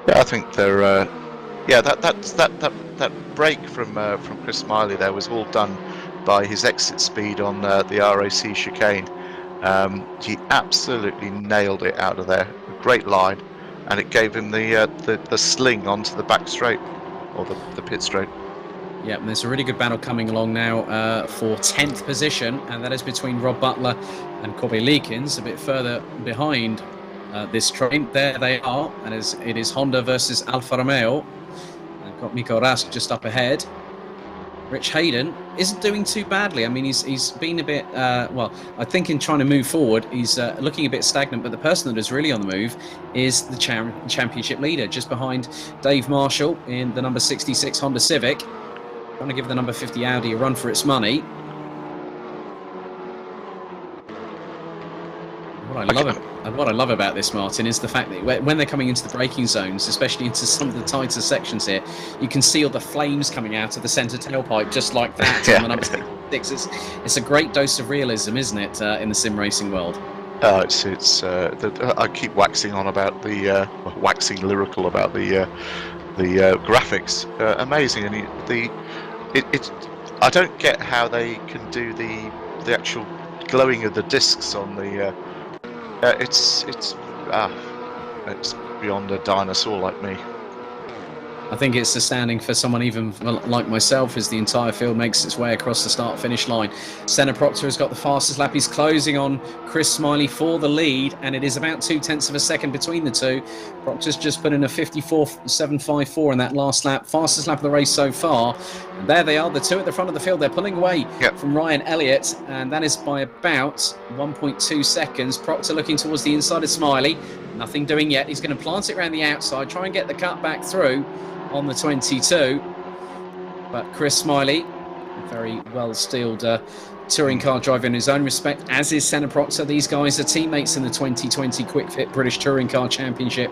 Yeah, I think they're. That break from Chris Smiley there was all done by his exit speed on the RAC chicane. He absolutely nailed it out of there. A great line, and it gave him the sling onto the back straight, or the pit straight. Yeah, and there's a really good battle coming along now for 10th position, and that is between Rob Butler and Kobe Leakins, a bit further behind this train. There they are, and it is Honda versus Alfa Romeo. They've got Miko Rask just up ahead. Rich Hayden isn't doing too badly. I mean, he's been a bit, well, I think in trying to move forward, he's looking a bit stagnant, but the person that is really on the move is the championship leader, just behind Dave Marshall in the number 66 Honda Civic. Trying to give the number 50 Audi a run for its money. What I love about this, Martin, is the fact that when they're coming into the braking zones, especially into some of the tighter sections here, you can see all the flames coming out of the centre tailpipe just like that on the number 66. It's a great dose of realism, isn't it, in the sim racing world? I keep waxing on about waxing lyrical about the graphics. Amazing, and I don't get how they can do the actual glowing of the discs on the. It's beyond a dinosaur like me. I think it's astounding for someone even like myself as the entire field makes its way across the start-finish line. Senna Proctor has got the fastest lap. He's closing on Chris Smiley for the lead, and it is about 0.2 of a second between the two. Proctor's just put in a 54.754 in that last lap. Fastest lap of the race so far. And there they are, the two at the front of the field. They're pulling away from Ryan Elliott, and that is by about 1.2 seconds. Proctor looking towards the inside of Smiley. Nothing doing yet. He's going to plant it around the outside, try and get the cut back through on the 22. But Chris Smiley, a very well-steeled touring car driver in his own respect, as is Senna Proctor. These guys are teammates in the 2020 Quick Fit British Touring Car Championship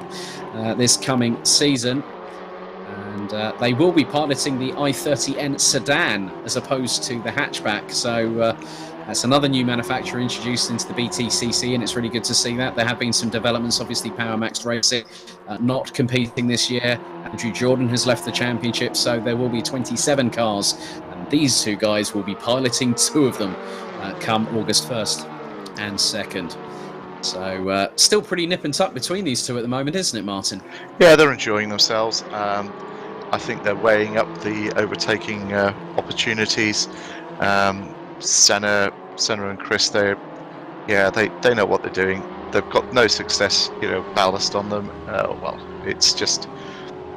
this coming season. And they will be piloting the i30N sedan as opposed to the hatchback. So that's another new manufacturer introduced into the BTCC, and it's really good to see that. There have been some developments, obviously Power Max Racing not competing this year. Andrew Jordan has left the championship, so there will be 27 cars, and these two guys will be piloting two of them come August 1st and 2nd. So still pretty nip and tuck between these two at the moment, isn't it, Martin? Yeah, they're enjoying themselves. I think they're weighing up the overtaking opportunities. Senna and Chris, they know what they're doing. They've got no success, ballast on them. Well, it's just,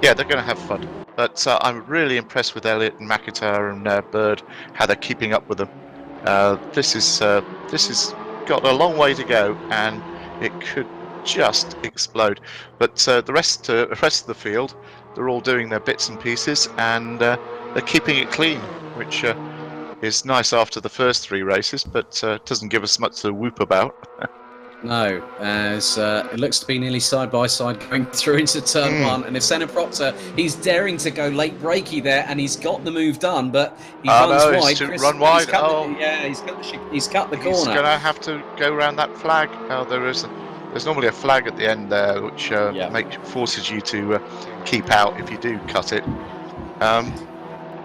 they're going to have fun. But I'm really impressed with Elliott and Mcintyre and Bird, how they're keeping up with them. This is got a long way to go, and it could just explode. But the rest of the field, they're all doing their bits and pieces, and they're keeping it clean, which is nice after the first three races, but doesn't give us much to whoop about. No, as it looks to be nearly side by side going through into turn one. And if Senna Proctor, he's daring to go late breaky there, and he's got the move done, but he runs wide. Run wide. He's cut the corner. He's going to have to go around that flag. There's normally a flag at the end there, which forces you to keep out if you do cut it.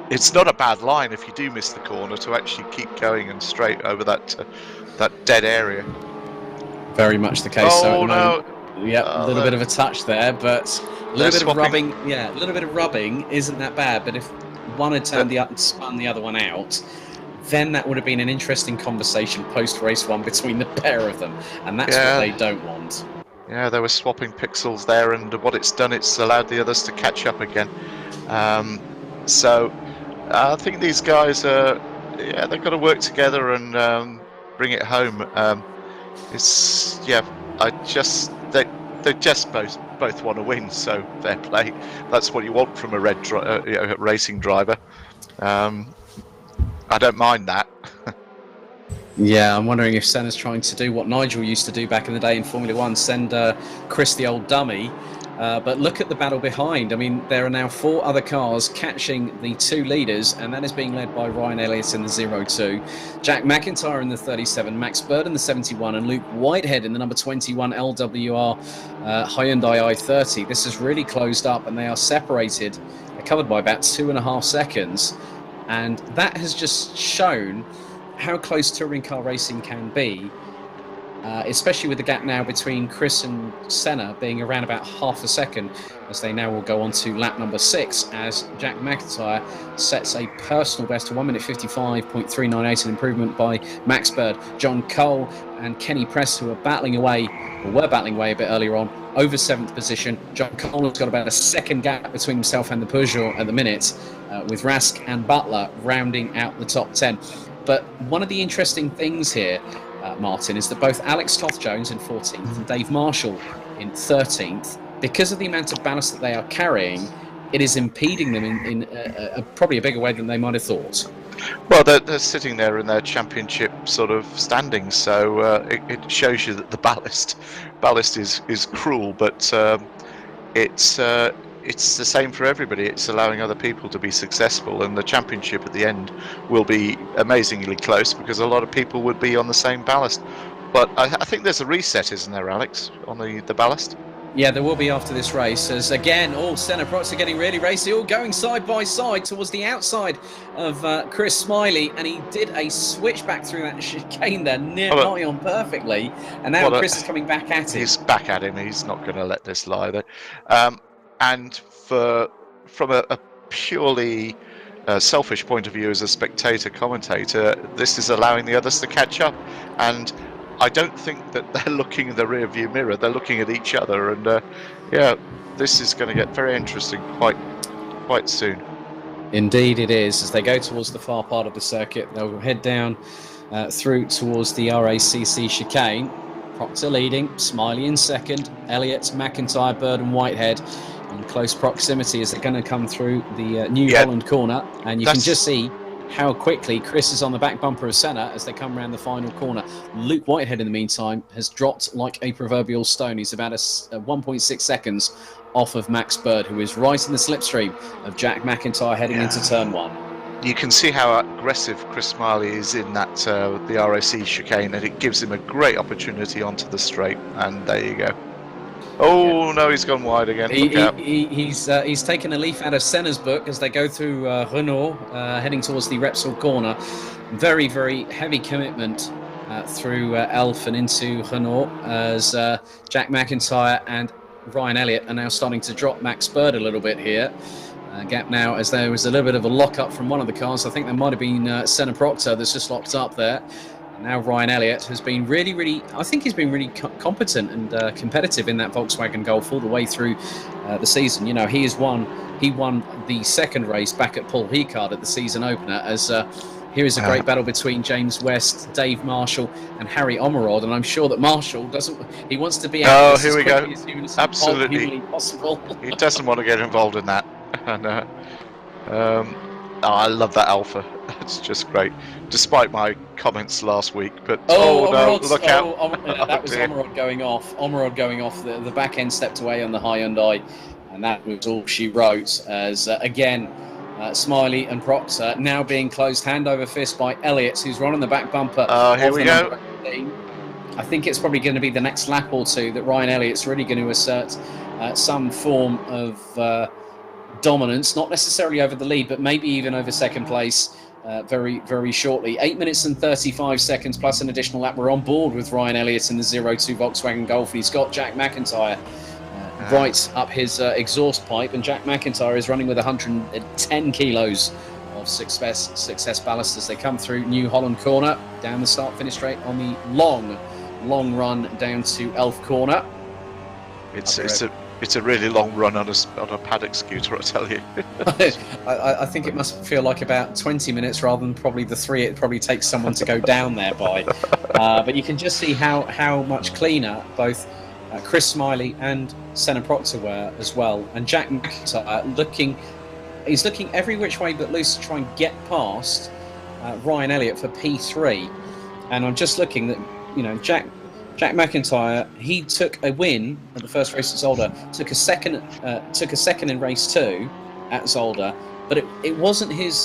It's not a bad line if you do miss the corner to actually keep going and straight over that dead area. Very much the case. Oh no! A little bit of a touch there, but a little bit of rubbing. Yeah, a little bit of rubbing isn't that bad. But if one had spun the other one out, then that would have been an interesting conversation post race one between the pair of them, and that's what they don't want. Yeah, they were swapping pixels there, and what it's done, it's allowed the others to catch up again. So I think these guys they've got to work together and bring it home. They just both want to win, so fair play. That's what you want from a racing driver. I don't mind that. Yeah, I'm wondering if Senna's trying to do what Nigel used to do back in the day in Formula One, send Chris the old dummy. But look at the battle behind. I mean, there are now 4 other cars catching the 2 leaders, and that is being led by Ryan Elliott in the 02, Jack Mcintyre in the 37, Max Bird in the 71, and Luke Whitehead in the number 21 LWR Hyundai i30. This has really closed up, and they are separated. They're covered by about 2.5 seconds, and that has just shown how close touring car racing can be. Especially with the gap now between Chris and Senna being around about half a second, as they now will go on to lap number 6, as Jack Mcintyre sets a personal best of 1 minute 55.398, an improvement by Max Bird. John Cole and Kenny Press, who were battling away a bit earlier on, over 7th position. John Cole has got about a second gap between himself and the Peugeot at the minute, with Rask and Butler rounding out the top 10. But one of the interesting things here, Martin, is that both Alex Toth-Jones in 14th and Dave Marshall in 13th, because of the amount of ballast that they are carrying, it is impeding them in probably a bigger way than they might have thought. Well, they're sitting there in their championship sort of standings, so it shows you that the ballast is cruel, but it's the same for everybody. It's allowing other people to be successful, and the championship at the end will be amazingly close because a lot of people would be on the same ballast. But I think there's a reset, isn't there, Alex, on the ballast? Yeah, there will be after this race, as again, all Senna Proctor getting really racy, all going side by side towards the outside of Chris Smiley, and he did a switchback through that chicane there, nigh on perfectly, and now Chris is coming back at him. He's back at him. He's not going to let this lie there. And for from a purely selfish point of view as a spectator commentator, this is allowing the others to catch up, and I don't think that they're looking in the rear view mirror, they're looking at each other, and yeah, this is going to get very interesting quite soon. Indeed it is. As they go towards the far part of the circuit, they'll head down through towards the RACC chicane. Proctor leading, Smiley in second, Elliott, McIntyre, Bird and Whitehead in close proximity as they're going to come through the New Holland corner, and you can just see how quickly Chris is on the back bumper of Senna as they come around the final corner. Luke Whitehead, in the meantime, has dropped like a proverbial stone. He's about 1.6 seconds off of Max Bird, who is right in the slipstream of Jack McIntyre heading into turn 1. You can see how aggressive Chris Smiley is in that the RAC chicane, and it gives him a great opportunity onto the straight, and there you go. Oh, no, he's gone wide again. He's taken a leaf out of Senna's book as they go through Renault, heading towards the Repsol corner. Very, very heavy commitment through Elf and into Renault as Jack McIntyre and Ryan Elliott are now starting to drop Max Bird a little bit here. Gap now as there was a little bit of a lock-up from one of the cars. I think there might have been Senna Proctor that's just locked up there. Now Ryan Elliott has been really, I think he's been really competent and competitive in that Volkswagen Golf all the way through the season. You know, he won the second race back at Paul Ricard at the season opener as here is a great battle between James West, Dave Marshall and Harry Omerod, and I'm sure that Marshall wants to be out as quickly as humanly possible. He doesn't want to get involved in that. And I love that Alpha. It's just great, despite my comments last week. But no, look out! That was Omerod going off. Omerod going off. The back end stepped away on the Hyundai, and that was all she wrote. As again, Smiley and Proctor now being closed hand over fist by Elliott, who's running the back bumper. Here we go. I think it's probably going to be the next lap or two that Ryan Elliott's really going to assert some form of dominance, not necessarily over the lead, but maybe even over second place very, very shortly. 8 minutes and 35 seconds plus an additional lap. We're on board with Ryan Elliott in the 02 Volkswagen Golf. He's got Jack McIntyre right up his exhaust pipe, and Jack McIntyre is running with 110 kilos of success ballast as they come through New Holland corner, down the start-finish straight on the long run down to Elf corner. It's a really long run on a paddock scooter, I tell you. I think it must feel like about 20 minutes rather than probably the 3 it probably takes someone to go down there by. But you can just see how much cleaner both Chris Smiley and Senna Proctor were as well. And Jack McIntyre he's looking every which way but loose to try and get past Ryan Elliott for P3. And I'm just looking that, you know, Jack McIntyre, he took a win at the first race at Zolder, took a second in race 2 at Zolder, but it wasn't his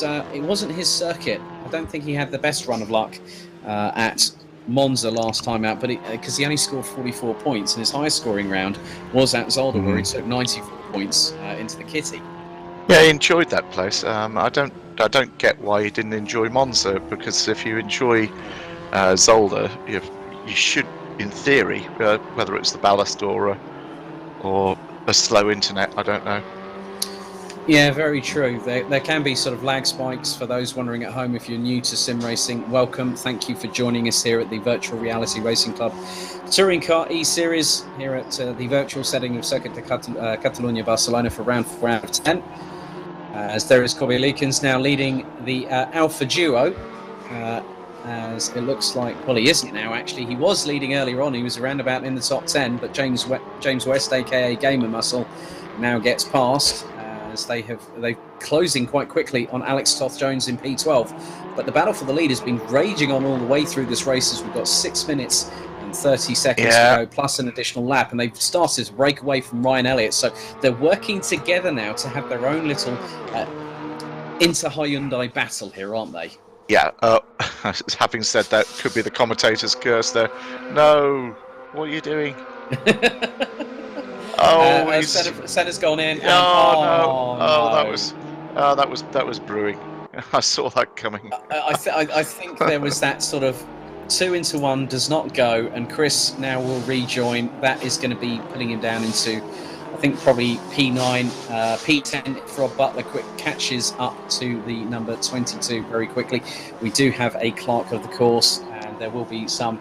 circuit. I don't think he had the best run of luck at Monza last time out, but because he only scored 44 points, and his highest scoring round was at Zolder, where he took 94 points into the kitty. Yeah, he enjoyed that place. I don't get why he didn't enjoy Monza, because if you enjoy Zolder, you should, in theory, whether it's the ballast or a slow internet, I don't know. Yeah, very true. There can be sort of lag spikes for those wondering at home. If you're new to sim racing, welcome. Thank you for joining us here at the Virtual Reality Racing Club Touring Car eSeries here at the virtual setting of Circuit de Catalunya, Barcelona for round 10. As there is Corby Leekens now leading the Alpha Duo. As it looks like, well, he isn't now actually. He was leading earlier on. He was around about in the top 10, but James West, aka Gamer Muscle, now gets past as they're closing quite quickly on Alex Toth-Jones in P12. But the battle for the lead has been raging on all the way through this race as we've got 6 minutes and 30 seconds to go, plus an additional lap, and they've started to break away from Ryan Elliott. So they're working together now to have their own little inter-Hyundai battle here, aren't they? Yeah, having said that, could be the commentator's curse there. No, what are you doing? Senna's gone in. That was brewing. I saw that coming. I think there was that sort of 2 into 1 does not go, and Chris now will rejoin. That is going to be putting him down into I think probably P9, P10 if Rob Butler quick catches up to the number 22 very quickly. We do have a clerk of the course, and there will be some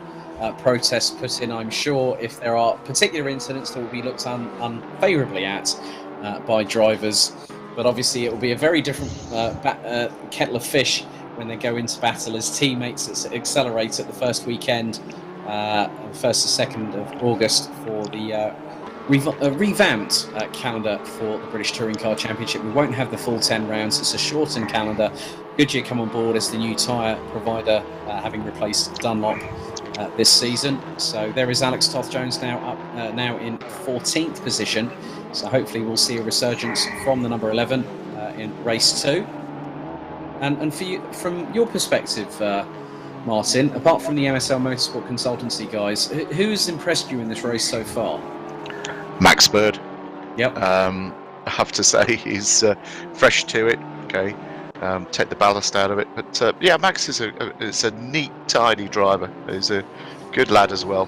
protests put in, I'm sure, if there are particular incidents that will be looked unfavourably at by drivers. But obviously it will be a very different kettle of fish when they go into battle as teammates accelerate at the first weekend, 1st to 2nd of August, for the revamped calendar for the British Touring Car Championship. We won't have the full 10 rounds. It's a shortened calendar. Goodyear come on board as the new tyre provider, having replaced Dunlop this season. So there is Alex Toth-Jones now in 14th position. So hopefully we'll see a resurgence from the number 11 in race 2. And for you, from your perspective, Martin, apart from the MSL Motorsport Consultancy guys, who's impressed you in this race so far? Max Bird. Yep. I have to say he's fresh to it. Okay, take the ballast out of it. But yeah, Max is a neat, tidy driver. He's a good lad as well.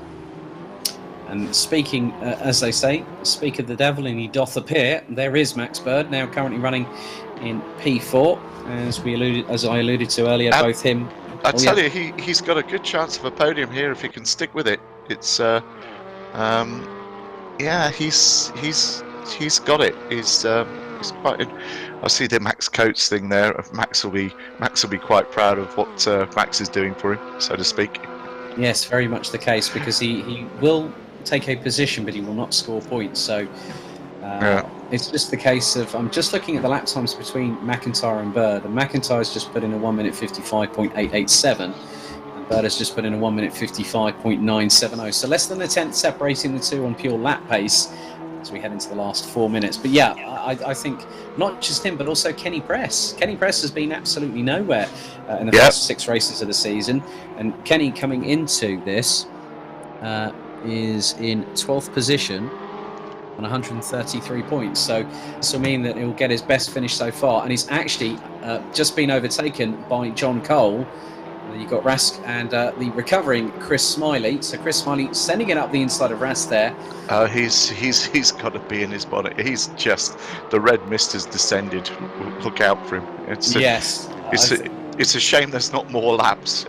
And speaking, as they say, speak of the devil and he doth appear. There is Max Bird, now currently running in P4, as I alluded to earlier. Both him. I tell you, he's got a good chance of a podium here if he can stick with it. It's yeah, he's got it. He's quite. I see the Max Coates thing there. Max will be quite proud of what Max is doing for him, so to speak. Yes, very much the case, because he will take a position, but he will not score points. So it's just the case of, I'm just looking at the lap times between Mcintyre and Bird, and Mcintyre's just put in a 1 minute 55.887, and Bird has just put in a 1 minute 55.970. So less than a tenth separating the two on pure lap pace as we head into the last 4 minutes. But yeah, I think not just him, but also Kenny Press. Kenny Press has been absolutely nowhere in the first 6 races of the season, and Kenny coming into this is in 12th position on 133 points. So this will mean that he'll get his best finish so far, and he's actually just been overtaken by John Cole. You've got Rask and the recovering Chris Smiley. So Chris Smiley sending it up the inside of Rask there. He's got to be in his bonnet. He's just, the red mist has descended. Look out for him. It's a shame there's not more laps.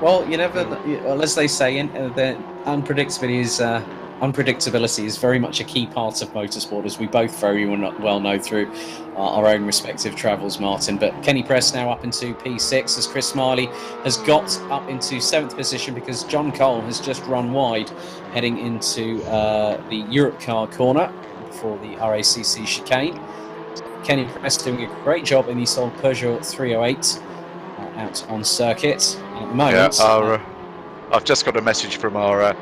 Well, you never. Well, as they say, the unpredictability is very much a key part of motorsport, as we both very well know through our own respective travels, Martin. But Kenny Press now up into P6 as Chris Smiley has got up into 7th position because John Cole has just run wide heading into the Europe car corner for the RACC chicane. Kenny Press doing a great job in the old Peugeot 308 out on circuit at the moment. Yeah, I've just got a message from our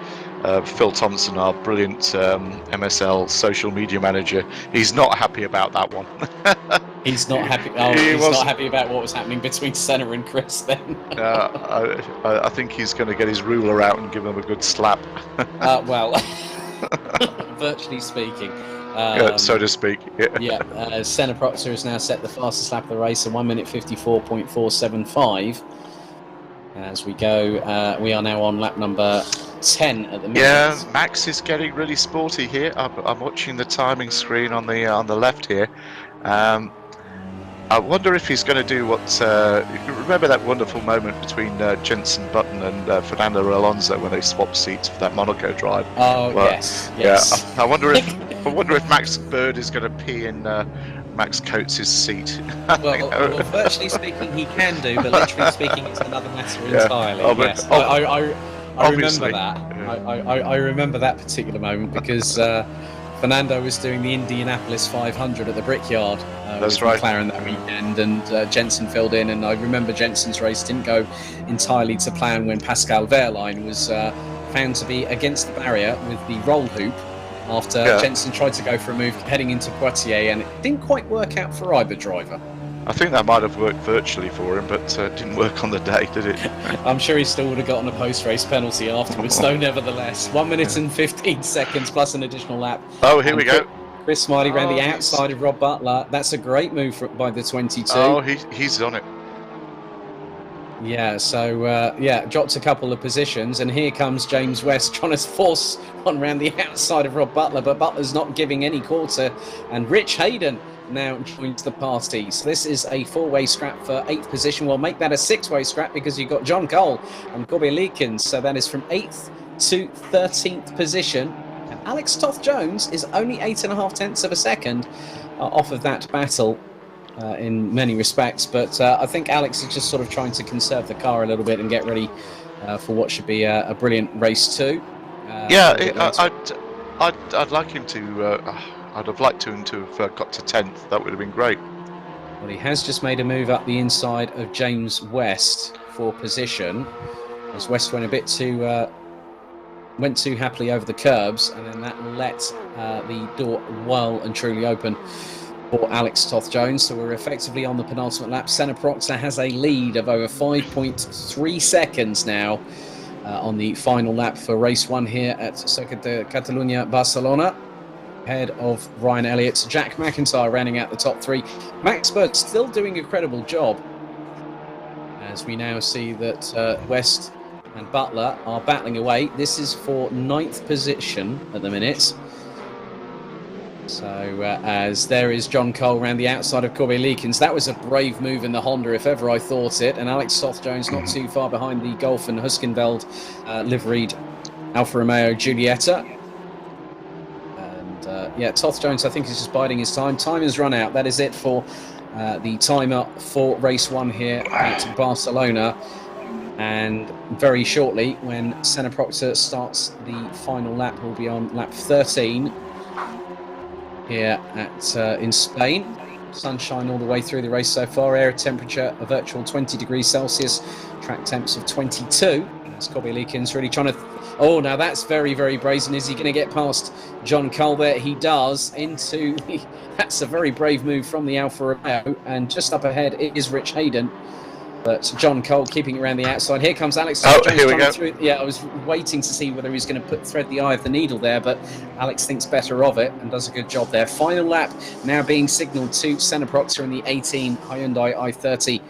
Phil Thompson, our brilliant MSL social media manager. He's not happy about that one. He's not happy. Oh, he's not happy about what was happening between Senna and Chris then. I think he's going to get his ruler out and give him a good slap. Well, virtually speaking. So to speak. Senna Proctor has now set the fastest lap of the race at 1 minute 54.475. As we go, we are now on lap number 10 at the minute. Yeah, Max is getting really sporty here. I'm watching the timing screen on the left here. I wonder if he's going to do what. Remember that wonderful moment between Jenson Button and Fernando Alonso when they swapped seats for that Monaco drive? Oh, well, yes. Yeah, I wonder if Max Bird is going to pee in Max Coates' seat. well, virtually speaking, he can do, but literally speaking, it's another matter entirely. Yes. I remember that. I remember that particular moment because Fernando was doing the Indianapolis 500 at the Brickyard with McLaren that weekend, and Jenson filled in, and I remember Jenson's race didn't go entirely to plan when Pascal Wehrlein was found to be against the barrier with the roll hoop after Jenson tried to go for a move heading into Poitiers, and it didn't quite work out for either driver. I think that might have worked virtually for him, but it didn't work on the day, did it? I'm sure he still would have gotten a post-race penalty afterwards, though, nevertheless. 1 minute and 15 seconds plus an additional lap. Oh, here we go. Chris Smiley ran the outside of Rob Butler. That's a great move by the 22. Oh, he's on it. Yeah, so dropped a couple of positions, and here comes James West trying to force one round the outside of Rob Butler, but Butler's not giving any quarter, and Rich Hayden now joins the party. So this is a four-way scrap for 8th position. We'll make that a 6-way scrap because you've got John Cole and Corby Leakins, so that is from 8th to 13th position. And Alex Toth-Jones is only 8.5 tenths of a second off of that battle. In many respects, but I think Alex is just sort of trying to conserve the car a little bit and get ready for what should be a brilliant race 2. I'd like him to. I'd have liked him to have got to 10th. That would have been great. Well, he has just made a move up the inside of James West for position, as West went a bit too happily over the curbs, and then that let the door well and truly open for Alex Toth-Jones. So we're effectively on the penultimate lap. Senna Proctor has a lead of over 5.3 seconds now on the final lap for race 1 here at Circuit de Catalunya, Barcelona, ahead of Ryan Elliott. Jack McIntyre rounding out the top 3. Max Bird still doing a credible job, as we now see that West and Butler are battling away. This is for 9th position at the minute. So as there is John Cole around the outside of Corby Leakins. That was a brave move in the Honda, if ever I thought it. And Alex Toth-Jones not too far behind the Golf and Huskenveld liveried Alfa Romeo Giulietta. And Toth-Jones, I think, is just biding his time. Time has run out. That is it for the timer for race 1 here at Barcelona. And very shortly, when Senna Proctor starts the final lap, we'll be on lap 13. Here in Spain. Sunshine all the way through the race so far. Air temperature a virtual 20 degrees Celsius. Track temps of 22. That's Corby Leakins really trying to... Oh, now that's very, very brazen. Is he going to get past John Cole there? He does. Into... That's a very brave move from the Alfa Romeo. And just up ahead it is Rich Hayden. But John Cole keeping it around the outside. Here comes Alex. Oh, here we go. Through. Yeah, I was waiting to see whether he was going to thread the eye of the needle there, but Alex thinks better of it and does a good job there. Final lap now being signalled to Senna Proctor in the 18 Hyundai i30.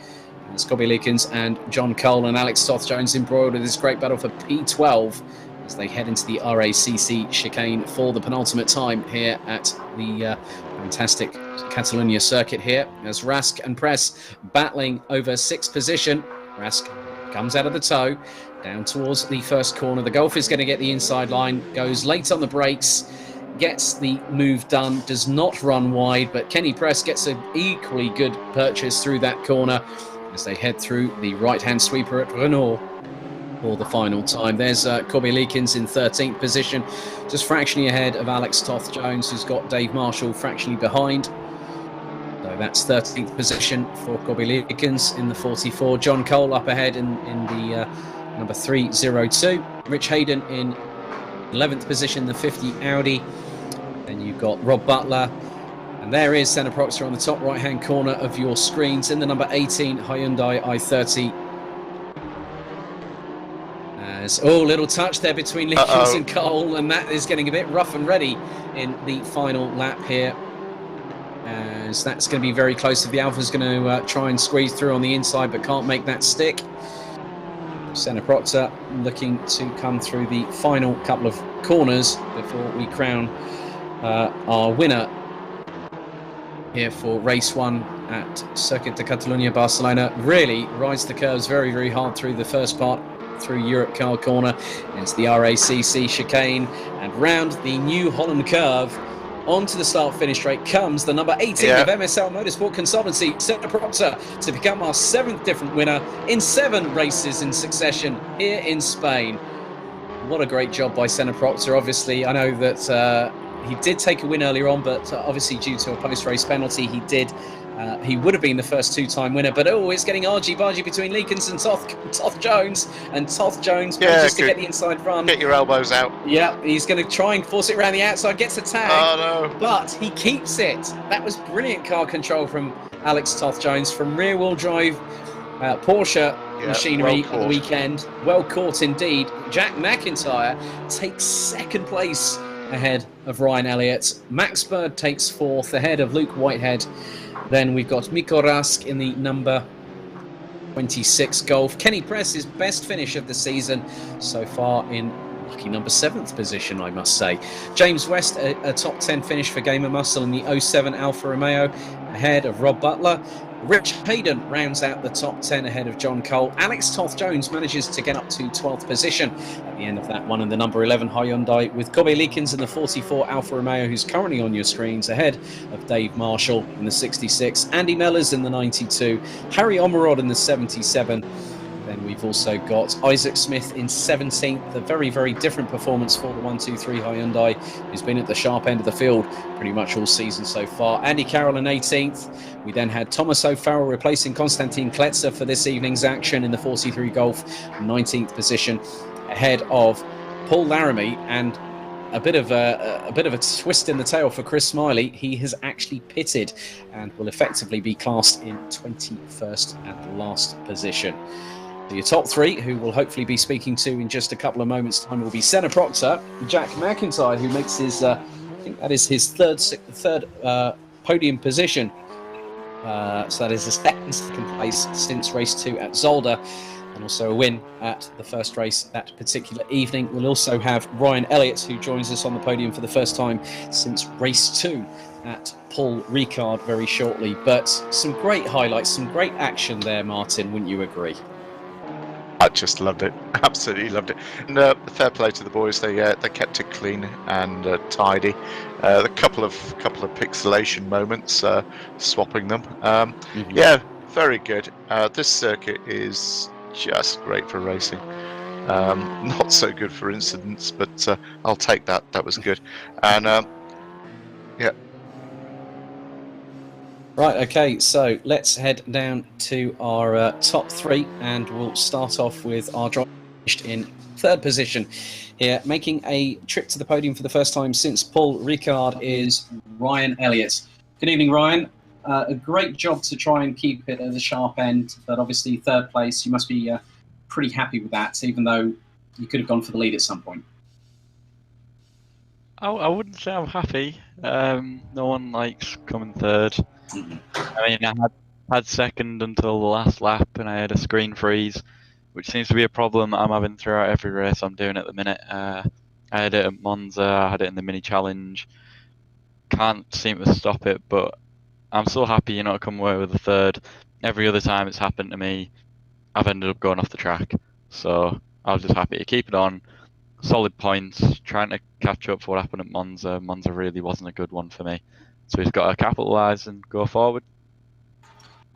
It's Corby Leakins and John Cole, and Alex Toth-Jones embroiled with this great battle for P12 as they head into the RACC chicane for the penultimate time here at the fantastic Catalunya circuit here, as Rask and Press battling over 6th position. Rask comes out of the toe, down towards the first corner. The Golf is going to get the inside line, goes late on the brakes, gets the move done, does not run wide, but Kenny Press gets an equally good purchase through that corner as they head through the right-hand sweeper at Renault for the final time. There's Corby Leakins in 13th position, just fractionally ahead of Alex Toth-Jones, who's got Dave Marshall fractionally behind. So that's 13th position for Corby Leakins in the 44. John Cole up ahead in the number 302. Rich Hayden in 11th position, the 50 Audi. Then you've got Rob Butler. And there is Senna Proctor on the top right-hand corner of your screens in the number 18 Hyundai i30. Little touch there between Leakins and Cole, and that is getting a bit rough and ready in the final lap here. As that's going to be very close. The Alfa's going to try and squeeze through on the inside, but can't make that stick. Senna Proctor looking to come through the final couple of corners before we crown our winner here for race 1 at Circuit de Catalunya, Barcelona. Really rides the curves very, very hard through the first part, through Europe car corner into the RACC chicane, and round the New Holland curve onto the start-finish straight comes the number 18 of MSL Motorsport Consultancy, Senna Proctor, to become our 7th different winner in 7 races in succession here in Spain. What a great job by Senna Proctor. Obviously, I know that he did take a win earlier on, but obviously due to a post-race penalty, he would have been the first 2-time winner. But it's getting argy-bargy between Leakins and Toth-Jones. And Toth-Jones manages to get the inside run. Get your elbows out. Yeah, he's going to try and force it around the outside, gets a tag. Oh, no. But he keeps it. That was brilliant car control from Alex Toth-Jones from rear-wheel drive Porsche machinery on the weekend. Well caught indeed. Jack McIntyre takes 2nd place ahead of Ryan Elliott. Max Bird takes 4th ahead of Luke Whitehead. Then we've got Mikko Rask in the number 26 Golf. Kenny Press, his best finish of the season so far in lucky number 7th position, I must say. James West, a top 10 finish for Gamer Muscle in the 07 Alfa Romeo, ahead of Rob Butler. Rich Hayden rounds out the top 10 ahead of John Cole. Alex Toth-Jones manages to get up to 12th position at the end of that one in the number 11 Hyundai, with Kobe Leakins in the 44 Alfa Romeo, who's currently on your screens, ahead of Dave Marshall in the 66, Andy Mellors in the 92, Harry Omerod in the 77. Then we've also got Isaac Smith in 17th, a very, very different performance for the 123 Hyundai, who's been at the sharp end of the field pretty much all season so far. Andy Carroll in 18th. We then had Thomas O'Farrell replacing Konstantin Kletzer for this evening's action in the 43 Golf, 19th position, ahead of Paul Laramie, and a bit of a twist in the tail for Chris Smiley. He has actually pitted and will effectively be classed in 21st and last position. Your top 3, who we'll hopefully be speaking to in just a couple of moments' time, will be Senna Proctor, Jack Mcintyre, who makes his, I think that is his third podium position. So that is the second place since race 2 at Zolder, and also a win at the first race that particular evening. We'll also have Ryan Elliott, who joins us on the podium for the first time since race 2 at Paul Ricard very shortly. But some great highlights, some great action there, Martin, wouldn't you agree? I just loved it, absolutely loved it. And fair play to the boys. They kept it clean and tidy. A couple of pixelation moments, swapping them. Yeah, very good. This circuit is just great for racing. Not so good for incidents, but I'll take that. That was good. And yeah. Right, okay, so let's head down to our top 3, and we'll start off with our driver in 3rd position here. Making a trip to the podium for the first time since Paul Ricard is Ryan Elliott. Good evening, Ryan. A great job to try and keep it at the sharp end, but obviously 3rd place, you must be pretty happy with that, even though you could have gone for the lead at some point. I wouldn't say I'm happy. No one likes coming 3rd. I mean, I had 2nd until the last lap, and I had a screen freeze, which seems to be a problem I'm having throughout every race I'm doing at the minute. I had it at Monza, I had it in the mini challenge. Can't seem to stop it, but I'm so happy you're not come away with a 3rd. Every other time it's happened to me, I've ended up going off the track. So I was just happy to keep it on. Solid points, trying to catch up for what happened at Monza. Monza really wasn't a good one for me. So he's got to capitalise and go forward.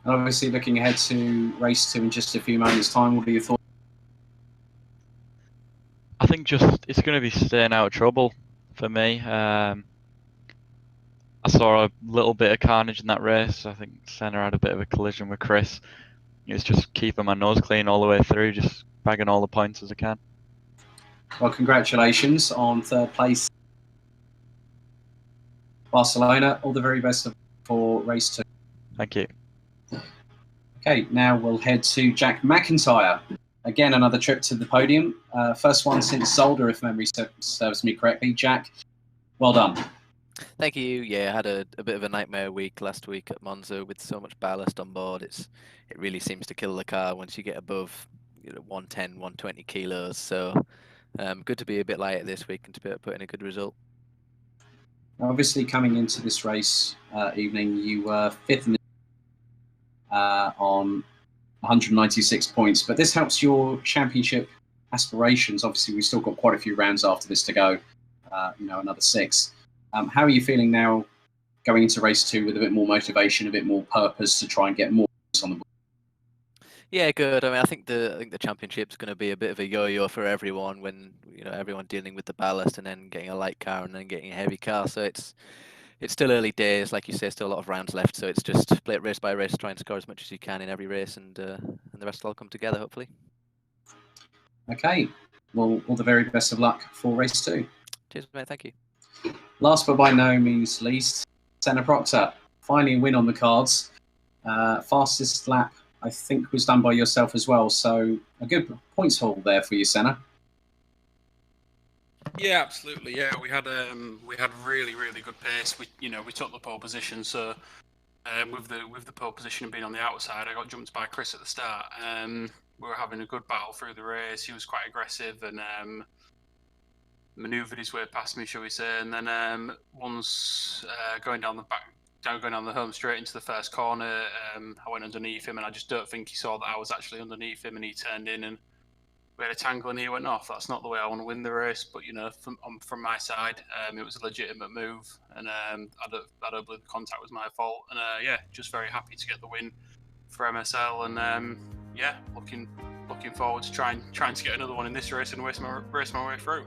And obviously looking ahead to race 2 in just a few moments' time, what are your thoughts? I think just it's going to be staying out of trouble for me. I saw a little bit of carnage in that race. I think Senna had a bit of a collision with Chris. It's just keeping my nose clean all the way through, just bagging all the points as I can. Well, congratulations on 3rd place. Barcelona, all the very best for race 2. Thank you. Okay, now we'll head to Jack Mcintyre. Again, another trip to the podium. First one since Zolder, if memory serves me correctly. Jack, well done. Thank you. Yeah, I had a bit of a nightmare week last week at Monza with so much ballast on board. It really seems to kill the car once you get above 110, 120 kilos. So good to be a bit lighter this week and to be able to put in a good result. Obviously, coming into this race evening, you were 5th in the on 196 points, but this helps your championship aspirations. Obviously, we've still got quite a few rounds after this to go, another 6. How are you feeling now going into race 2 with a bit more motivation, a bit more purpose to try and get more on the board? Yeah, good. I mean, I think the championship's going to be a bit of a yo-yo for everyone when everyone dealing with the ballast and then getting a light car and then getting a heavy car. So it's still early days, like you say, still a lot of rounds left. So it's just play it race by race, try and score as much as you can in every race, and the rest will all come together hopefully. Okay, well, all the very best of luck for race 2. Cheers, mate. Thank you. Last but by no means least, Senna Proctor. Finally a win on the cards. Fastest lap, I think, was done by yourself as well. So a good points haul there for you, Senna. Yeah, absolutely. Yeah, we had really good pace. We took the pole position, so with the pole position and being on the outside, I got jumped by Chris at the start. We were having a good battle through the race. He was quite aggressive and manoeuvred his way past me, shall we say. And then once going down the home straight into the first corner, I went underneath him, and I just don't think he saw that I was actually underneath him, and he turned in and we had a tangle and he went off. That's not the way I want to win the race, but from my side, it was a legitimate move, and I don't believe the contact was my fault. And just very happy to get the win for MSL, and looking forward to trying to get another one in this race and race my way through.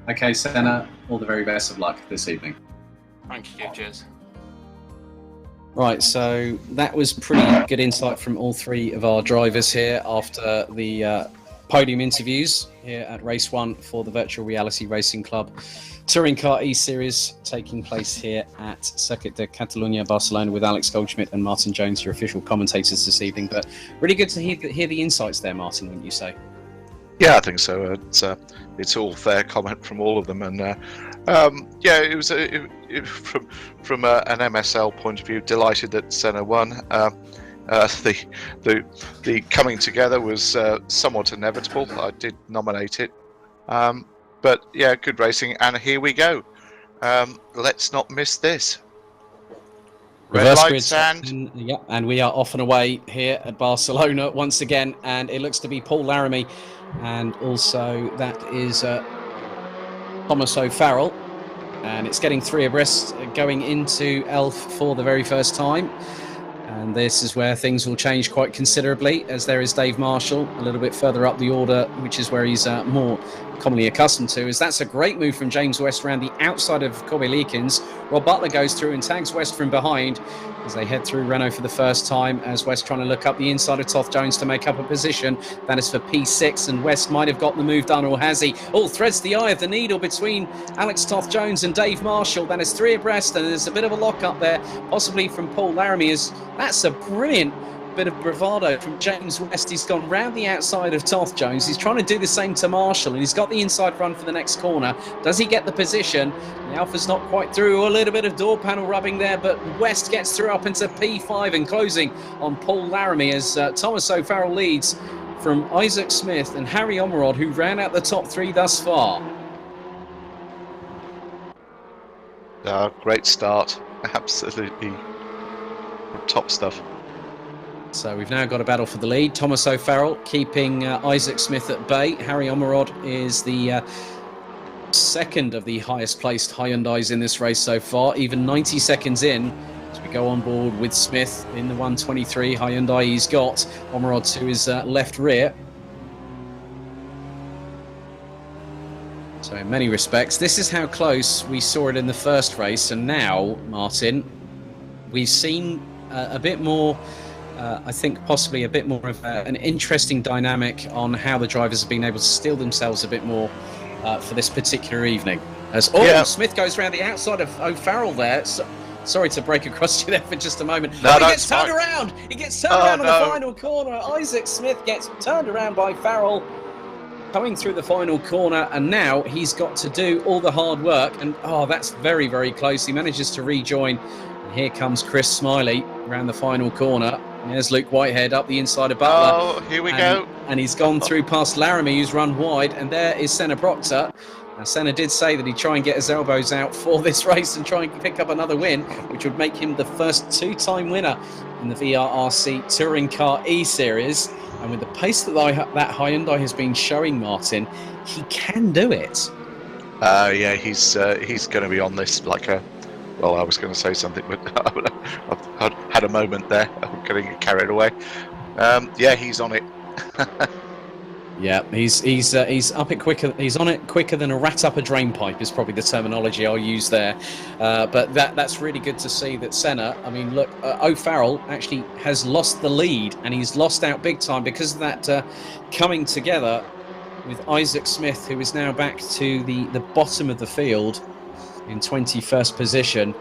Okay, Senna, all the very best of luck this evening. Thank you, cheers. Right, so that was pretty good insight from all three of our drivers here after the podium interviews here at Race 1 for the Virtual Reality Racing Club Touring Car eSeries, taking place here at Circuit de Catalunya, Barcelona, with Alex Goldschmidt and Martin Jones, your official commentators this evening. But really good to hear the insights there, Martin, wouldn't you say? Yeah, I think so. It's all fair comment from all of them, and it was from an MSL point of view, delighted that Senna won. The coming together was somewhat inevitable. I did nominate it, but yeah, good racing, and here we go. Let's not miss this. Red lights and we are off and away here at Barcelona once again, and it looks to be Paul Laramie, and also that is Thomas O'Farrell, and it's getting three abreast going into Elf for the very first time. And this is where things will change quite considerably, as there is Dave Marshall a little bit further up the order, which is where he's more commonly accustomed to. As that's a great move from James West around the outside of Corby Leakins. Rob Butler goes through and tags West from behind as they head through Renault for the first time, as West trying to look up the inside of Toth Jones to make up a position. That is for P6, and West might have got the move done, or has he? Oh, threads the eye of the needle between Alex Toth Jones and Dave Marshall. That is three abreast, and there's a bit of a lock up there, possibly from Paul Laramie. That's a brilliant bit of bravado from James West. He's gone round the outside of Toth Jones. He's trying to do the same to Marshall, and he's got the inside run for the next corner. Does he get the position? The Alpha's not quite through. A little bit of door panel rubbing there, but West gets through up into P5 and closing on Paul Laramie as Thomas O'Farrell leads from Isaac Smith and Harry Omerod, who ran out the top three thus far. Great start. Absolutely top stuff. So we've now got a battle for the lead. Thomas O'Farrell keeping Isaac Smith at bay. Harry Omerod is the second of the highest placed Hyundais in this race so far, even 90 seconds in as we go on board with Smith in the 123 Hyundai he's got. Omerod to his left rear. So in many respects, this is how close we saw it in the first race, and now, Martin, we've seen a bit more, I think possibly a bit more of an interesting dynamic on how the drivers have been able to steel themselves a bit more for this particular evening. As Smith goes around the outside of O'Farrell there. Sorry to break across you there for just a moment. No, he gets turned around. He gets turned around on the final corner. Isaac Smith gets turned around by Farrell coming through the final corner, and now he's got to do all the hard work. And that's very, very close. He manages to rejoin. Here comes Chris Smiley around the final corner. There's Luke Whitehead up the inside of Butler. Oh, here we go. And he's gone through past Laramie, who's run wide. And there is Senna Proctor. Now, Senna did say that he'd try and get his elbows out for this race and try and pick up another win, which would make him the first two-time winner in the VRRC Touring Car eSeries. And with the pace that that Hyundai has been showing, Martin, he can do it. He's going to be on this like a... Well, I was going to say something, but I've had a moment there. I'm getting carried away. He's on it. Yeah, he's up it quicker. He's on it quicker than a rat up a drain pipe is probably the terminology I'll use there. But that's really good to see that Senna. I mean, look, O'Farrell actually has lost the lead, and he's lost out big time because of that coming together with Isaac Smith, who is now back to the bottom of the field in 21st position.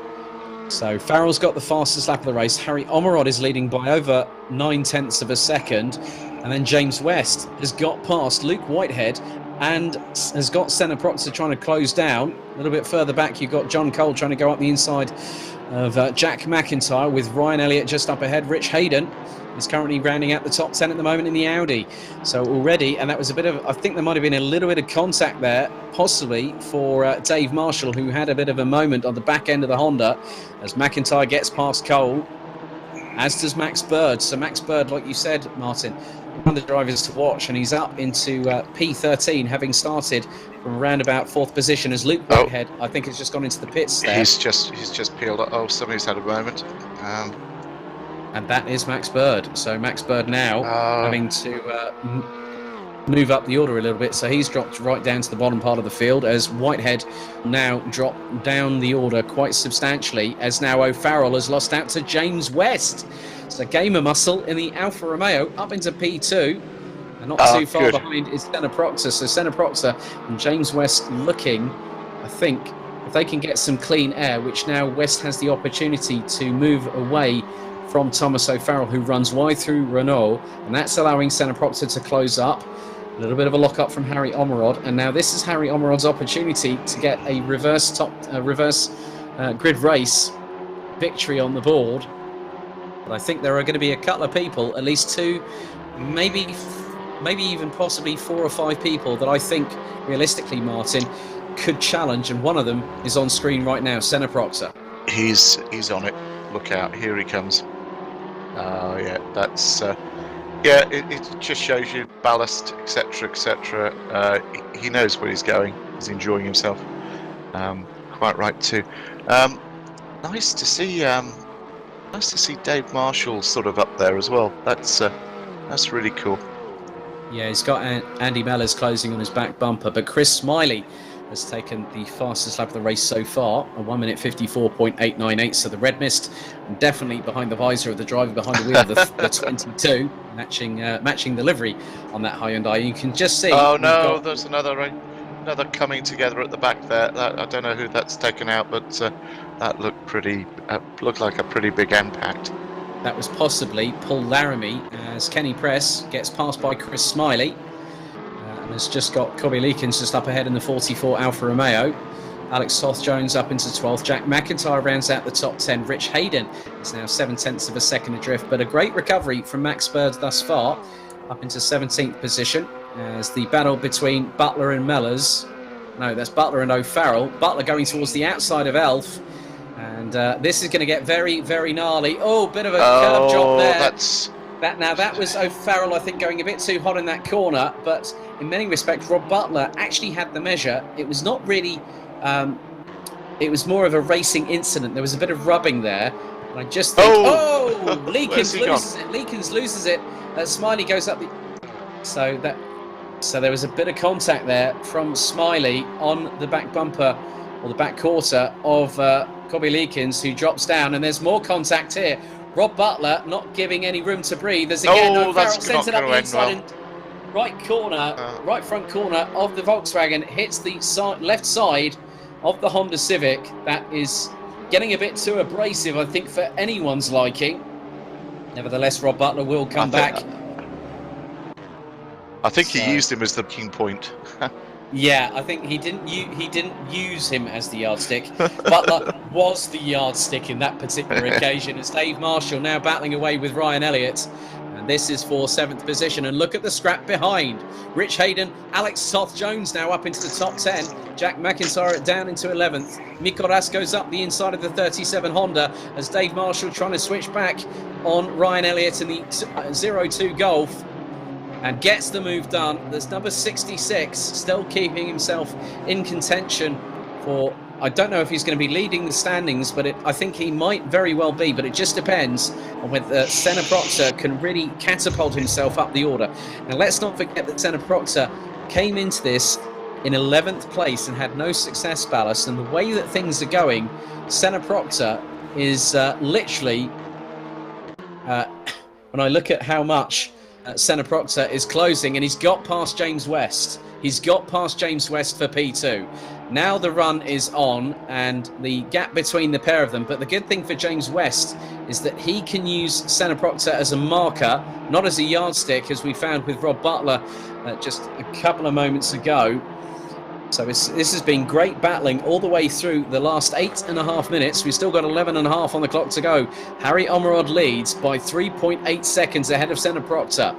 So Farrell's got the fastest lap of the race. Harry Omerod is leading by over 9/10 of a second. And then James West has got past Luke Whitehead and has got Senna Proctor trying to close down. A little bit further back, you've got John Cole trying to go up the inside of Jack Mcintyre, with Ryan Elliott just up ahead. Rich Hayden is currently rounding out the top 10 at the moment in the Audi. So already, and that was a bit of, I think there might have been a little bit of contact there, possibly for Dave Marshall, who had a bit of a moment on the back end of the Honda as Mcintyre gets past Cole, as does Max Bird. So Max Bird, like you said, Martin, one of the drivers to watch, and he's up into P13, having started from around about 4th position as Luke Whitehead, I think, has just gone into the pits there. He's just peeled up. Oh, somebody's had a moment. And that is Max Bird. So Max Bird now having to move up the order a little bit. So he's dropped right down to the bottom part of the field, as Whitehead now dropped down the order quite substantially, as now O'Farrell has lost out to James West. So game of muscle in the Alfa Romeo up into P2. And not too far behind is Senna Proctor. So Senna Proctor and James West looking, I think, if they can get some clean air, which now West has the opportunity to move away from Thomas O'Farrell, who runs wide through Renault, and that's allowing Senna Proctor to close up. A little bit of a lock-up from Harry Omerod, and now this is Harry Omerod's opportunity to get a reverse grid race victory on the board. But I think there are going to be a couple of people, at least 2, maybe even possibly 4 or 5 people that I think, realistically, Martin, could challenge, and one of them is on screen right now, Senna Proctor. He's on it. Look out! Here he comes. Yeah, that's it just shows you ballast, etc., etc. He knows where he's going. He's enjoying himself. Quite right too. Nice to see Dave Marshall sort of up there as well. That's really cool. Yeah, he's got Andy Mellors closing on his back bumper, but Chris Smiley has taken the fastest lap of the race so far, a 1 minute 54.898. So the red mist definitely behind the visor of the driver behind the wheel of the 22, matching the livery on that Hyundai. You can just see. Oh no, there's another coming together at the back there. I don't know who that's taken out, but that looked like a pretty big impact. That was possibly Paul Laramie, as Kenny Press gets passed by Chris Smiley. And has just got Kobe Leakins just up ahead in the 44 Alfa Romeo. Alex Soth-Jones up into 12th. Jack Mcintyre rounds out the top 10. Rich Hayden is now 7/10 of a second adrift, but a great recovery from Max Bird thus far, up into 17th position, as the battle between Butler and Mellors. No, that's Butler and O'Farrell. Butler going towards the outside of Elf. And this is going to get very, very gnarly. Oh, bit of a curb drop there. That was O'Farrell, I think, going a bit too hot in that corner, but in many respects, Rob Butler actually had the measure. It was not really, it was more of a racing incident. There was a bit of rubbing there, and I just think, Leakins loses it. Leakins loses it. Smiley goes up the, so there was a bit of contact there from Smiley on the back bumper, or the back quarter of Kobe Leakins, who drops down, and there's more contact here. Rob Butler not giving any room to breathe. There's again O'Farrell sends it up the inside and right front corner of the Volkswagen, hits the left side of the Honda Civic. That is getting a bit too abrasive, I think, for anyone's liking. Nevertheless, Rob Butler will come back. I think he used him as the key point. Yeah, I think he didn't use him as the yardstick. Butler was the yardstick in that particular occasion, as Dave Marshall now battling away with Ryan Elliott. And this is for 7th position. And look at the scrap behind. Rich Hayden, Alex Soth-Jones now up into the top 10. Jack Mcintyre down into 11th. Mikoras goes up the inside of the 37 Honda, as Dave Marshall trying to switch back on Ryan Elliott in the 02 Golf. And gets the move done. There's number 66 still keeping himself in contention for, I don't know if he's going to be leading the standings, but I think he might very well be, but it just depends on whether Senna Proctor can really catapult himself up the order. Now let's not forget that Senna Proctor came into this in 11th place and had no success ballast, and the way that things are going, Senna Proctor is literally, when I look at how much Senna Proctor is closing, and he's got past James West. He's got past James West for P2. Now the run is on, and the gap between the pair of them. But the good thing for James West is that he can use Senna Proctor as a marker, not as a yardstick, as we found with Rob Butler just a couple of moments ago. So this has been great battling all the way through the last 8.5 minutes. We've still got 11.5 on the clock to go. Harry Omerod leads by 3.8 seconds ahead of Senna Proctor.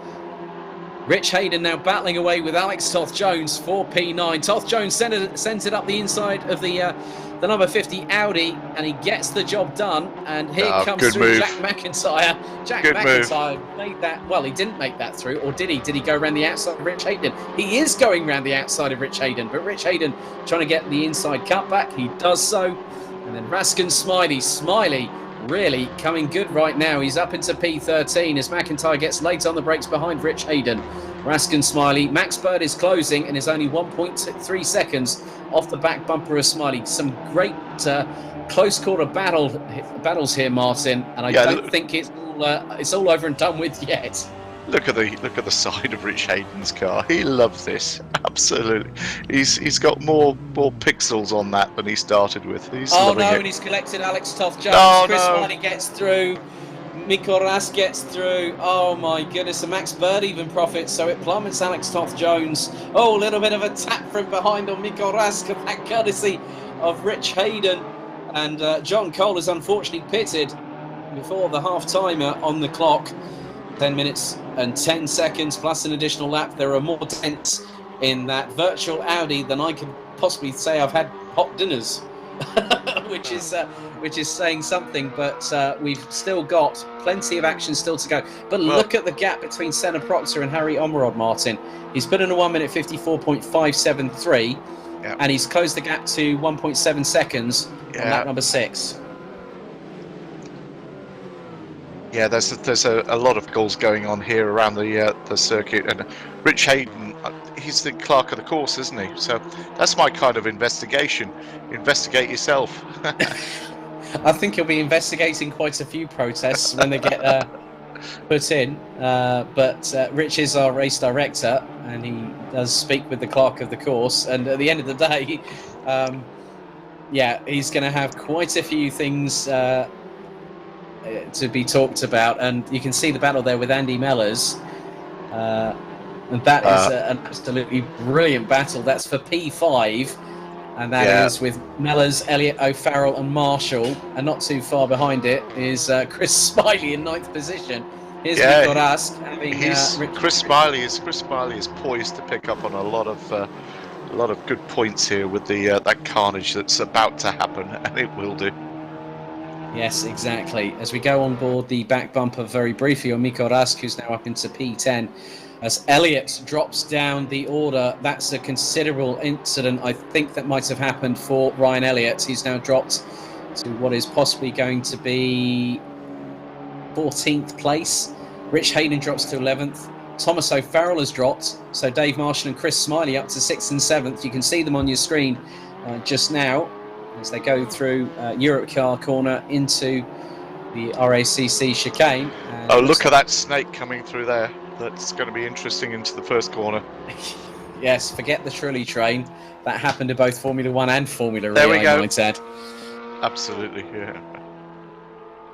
Rich Hayden now battling away with Alex Toth-Jones for P9. Toth-Jones sends it up the inside of the number 50 Audi, and he gets the job done. And here comes through move. Jack Mcintyre. Jack McIntyre made that. Well, he didn't make that through, or did he? Did he go around the outside of Rich Hayden? He is going around the outside of Rich Hayden, but Rich Hayden trying to get the inside cutback. He does so. And then Raskin Smiley really coming good right now. He's up into P13 as McIntyre gets late on the brakes behind Rich Hayden. Raskin Smiley. Max Bird is closing and is only 1.3 seconds off the back bumper of Smiley. Some great close quarter battles here, Martin, and I don't think it's all over and done with yet. Look at the side of Rich Hayden's car. He loves this. Absolutely. He's got more pixels on that than he started with. And he's collected Alex Toth-Jones. Chris Smiley gets through. Mikko Rask gets through. Oh my goodness. And Max Bird even profits, so it plummets Alex Toth-Jones. Oh, a little bit of a tap from behind on Mikko Rask, that courtesy of Rich Hayden. And John Cole is unfortunately pitted before the half-timer on the clock. 10 minutes and 10 seconds plus an additional lap. There are more dents in that virtual Audi than I could possibly say I've had hot dinners, which is saying something. But we've still got plenty of action still to go. But look at the gap between Senna Proctor and Harry Omerod, Martin. He's put in a 1 minute 54.573, and he's closed the gap to 1.7 seconds on lap number 6. Yeah, there's a lot of goals going on here around the circuit, and Rich Hayden, he's the clerk of the course, isn't he? So that's my kind of investigation. Investigate yourself. I think he'll be investigating quite a few protests when they get put in. But Rich is our race director, and he does speak with the clerk of the course. And at the end of the day, he's going to have quite a few things to be talked about, and you can see the battle there with Andy Mellors, and that is an absolutely brilliant battle. That's for P5, and that is with Mellors, Elliott, O'Farrell and Marshall, and not too far behind it is Chris Smiley in 9th position. Here's Mikko Rask. Chris Smiley is poised to pick up on a lot of good points here with that carnage that's about to happen, and it will do. Yes, exactly. As we go on board the back bumper very briefly on Mikko Rask, who's now up into P10. As Elliott drops down the order, that's a considerable incident. I think that might have happened for Ryan Elliott. He's now dropped to what is possibly going to be 14th place. Rich Hayden drops to 11th. Thomas O'Farrell has dropped. So Dave Marshall and Chris Smiley up to 6th and 7th. You can see them on your screen just now, as they go through Europe Car Corner into the RACC chicane. Look at that snake coming through there. That's going to be interesting into the first corner. Yes, forget the trolley train. That happened to both Formula 1 and Formula E, there we go. I might add. Absolutely, yeah.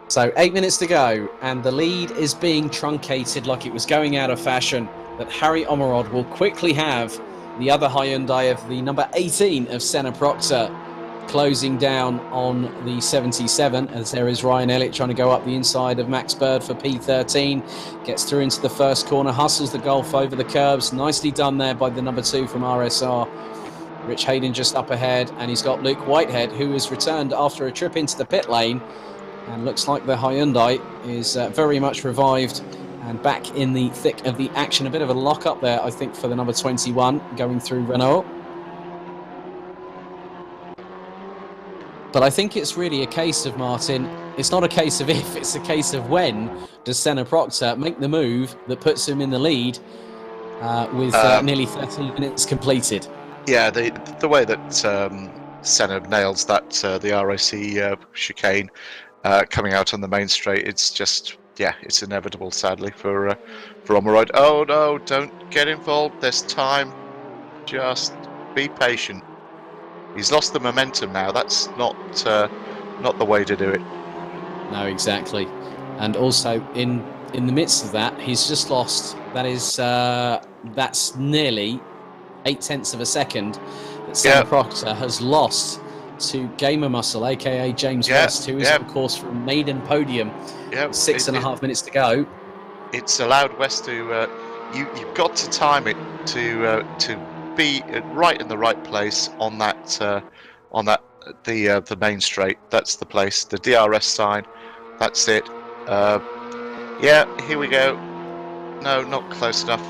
So 8 minutes to go, and the lead is being truncated like it was going out of fashion. That Harry Omerod will quickly have the other Hyundai of the number 18 of Senna Proctor closing down on the 77, as there is Ryan Elliott trying to go up the inside of Max Bird for P13, gets through into the first corner, hustles the Golf over the curbs. Nicely done there by the number 2 from RSR. Rich Hayden just up ahead, and he's got Luke Whitehead, who has returned after a trip into the pit lane, and looks like the Hyundai is very much revived and back in the thick of the action. A bit of a lock up there, I think, for the number 21 going through Renault. But I think it's really a case of, Martin, it's not a case of if, it's a case of when does Senna Proctor make the move that puts him in the lead with nearly 13 minutes completed. Yeah, the way that Senna nails that the RAC chicane coming out on the main straight, it's just, it's inevitable, sadly, for Omerod. Oh no, don't get involved this time. Just be patient. He's lost the momentum now. That's not the way to do it. No, exactly. And also in the midst of that, he's just lost. That's nearly 0.8 of a second that Sam Proctor has lost to Gamer Muscle, aka James West, who is of course from maiden podium. 6.5 minutes to go. It's allowed West to. You've got to time it to be right in the right place on that the main straight. That's the place. The DRS sign. That's it. Here we go. No, not close enough.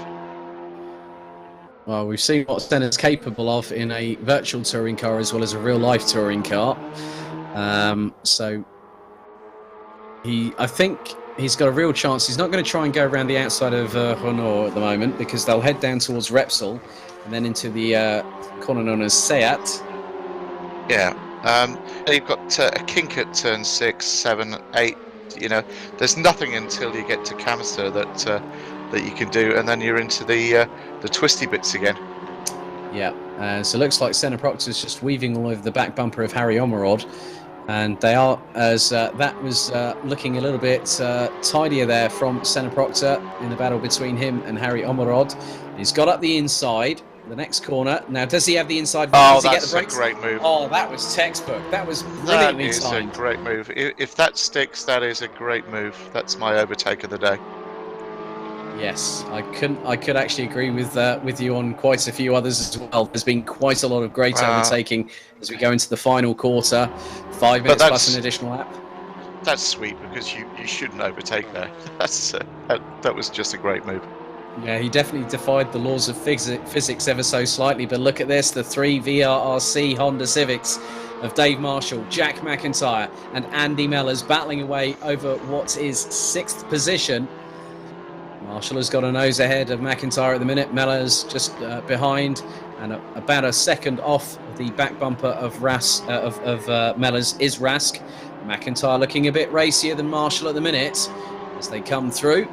Well, we've seen what Senna's capable of in a virtual touring car as well as a real-life touring car. So I think he's got a real chance. He's not going to try and go around the outside of Renault at the moment because they'll head down towards Repsol and then into the corner known as Seat. Yeah. You've got a kink at turn 6, 7, 8. There's nothing until you get to canister that you can do, and then you're into the twisty bits again. Yeah. So it looks like Senna Proctor's just weaving all over the back bumper of Harry Omerod, and they are, as that was looking a little bit tidier there from Senna Proctor in the battle between him and Harry Omerod. He's got up the inside. The next corner. Now, does he have the inside? Oh, that's a great move. Oh, that was textbook. That was brilliantly timed. That is a great move. If that sticks, that is a great move. That's my overtake of the day. Yes, I could actually agree with you on quite a few others as well. There's been quite a lot of great overtaking as we go into the final quarter. 5 minutes plus an additional lap. That's sweet because you shouldn't overtake there. That was just a great move. Yeah, he definitely defied the laws of physics ever so slightly. But look at this, the 3 VRRC Honda Civics of Dave Marshall, Jack McIntyre and Andy Mellors battling away over what is 6th position. Marshall has got a nose ahead of McIntyre at the minute. Mellors just behind and about a second off the back bumper of Mellors is Rask. McIntyre looking a bit racier than Marshall at the minute as they come through.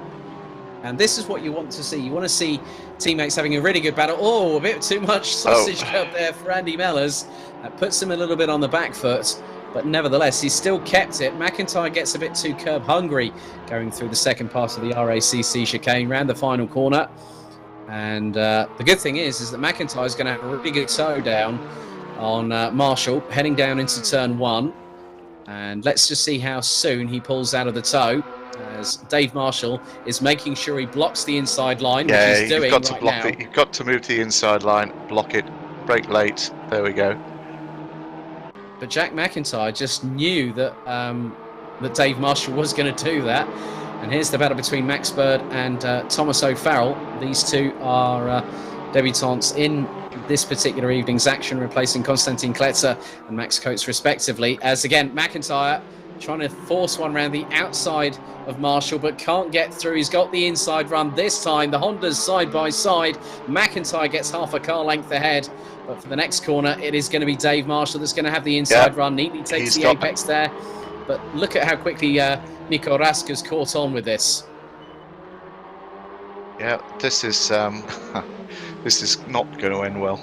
And this is what you want to see. You want to see teammates having a really good battle. Oh, a bit too much sausage up there for Andy Mellors. That puts him a little bit on the back foot. But nevertheless, he's still kept it. McIntyre gets a bit too curb hungry going through the second part of the RACC chicane, round the final corner. And the good thing is that McIntyre is going to have a really good toe down on Marshall, heading down into turn 1. And let's just see how soon he pulls out of the toe, as Dave Marshall is making sure he blocks the inside line, which he's doing you've got to right block now. it. You've got to move to the inside line, block it, brake late. There we go. But Jack McIntyre just knew that that Dave Marshall was going to do that. And here's the battle between Max Bird and Thomas O'Farrell. These two are debutantes in this particular evening's action, replacing Konstantin Kletzer and Max Coates respectively. As again, McIntyre trying to force one around the outside of Marshall, but can't get through. He's got the inside run this time. The Hondas side by side. McIntyre gets half a car length ahead. But for the next corner, it is going to be Dave Marshall that's going to have the inside run. Neatly takes the apex there. But look at how quickly Nico Rask has caught on with this. Yeah, this is this is not going to end well.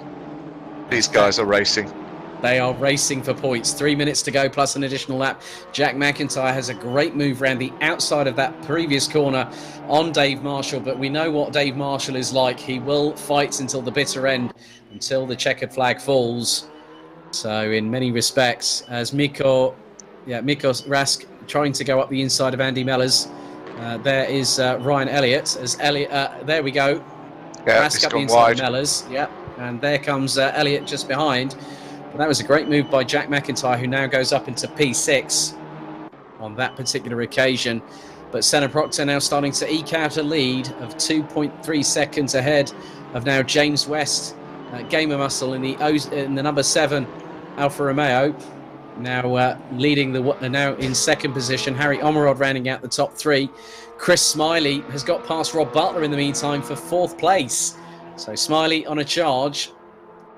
These guys are racing. They are racing for points. 3 minutes to go plus an additional lap. Jack McIntyre has a great move around the outside of that previous corner on Dave Marshall, but we know what Dave Marshall is like. He will fight until the bitter end, until the checkered flag falls. So in many respects, as Mikko Rask trying to go up the inside of Andy Mellors. There is Ryan Elliott. As Elliott, there we go. Yeah, Rask up the inside of Mellors. Yeah, and there comes Elliott just behind. But that was a great move by Jack McIntyre, who now goes up into P6 on that particular occasion. But Senna Proctor now starting to eke out a lead of 2.3 seconds ahead of now James West, Gamer Muscle in the number 7 Alfa Romeo. Now leading now in second position. Harry Omerod rounding out the top 3. Chris Smiley has got past Rob Butler in the meantime for 4th place. So Smiley on a charge,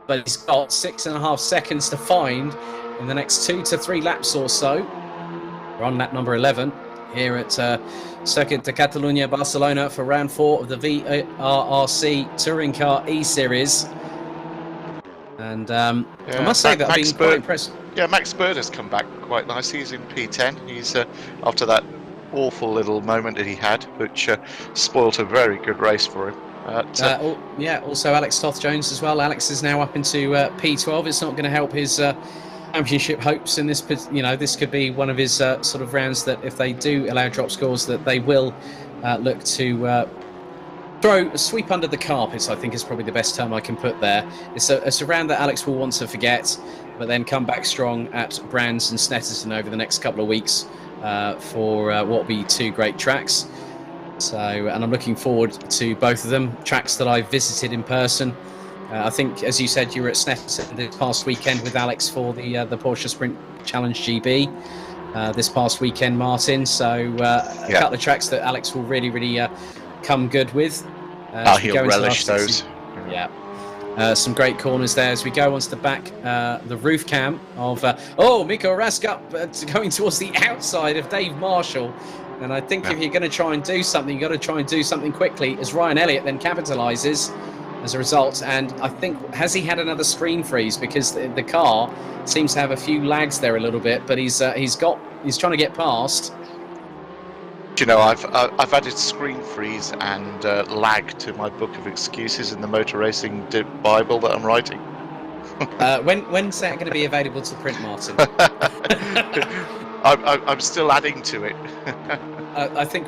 but he's got 6.5 seconds to find in the next 2 to 3 laps or so. We're on lap number 11 here at Circuit de Catalunya, Barcelona for round 4 of the VRRC Touring Car eSeries. And I must say that I've been quite impressed. Yeah, Max Bird has come back quite nicely. He's in P10. He's after that awful little moment that he had, which spoilt a very good race for him. Also Alex Toth-Jones as well. Alex is now up into P12. It's not going to help his championship hopes in this. This could be one of his sort of rounds that, if they do allow drop scores, that they will look to sweep under the carpets, I think is probably the best term I can put there. It's a round that Alex will want to forget, but then come back strong at Brands and Snetterton over the next couple of weeks for what will be two great tracks. So, and I'm looking forward to both of them, tracks that I've visited in person. I think, as you said, you were at Snetterton this past weekend with Alex for the Porsche Sprint Challenge GB this past weekend, Martin. So a couple of tracks that Alex will really, really come good with. He'll relish those. Yeah. Some great corners there as we go onto the back, the roof cam of Miko Rask going towards the outside of Dave Marshall. And I think if you're going to try and do something, you've got to try and do something quickly, as Ryan Elliott then capitalises as a result. And I think, has he had another screen freeze? Because the car seems to have a few lags there a little bit, but he's trying to get past. You know, I've added screen freeze and lag to my book of excuses in the motor racing Bible that I'm writing. When's that going to be available to print, Martin? I'm still adding to it. I think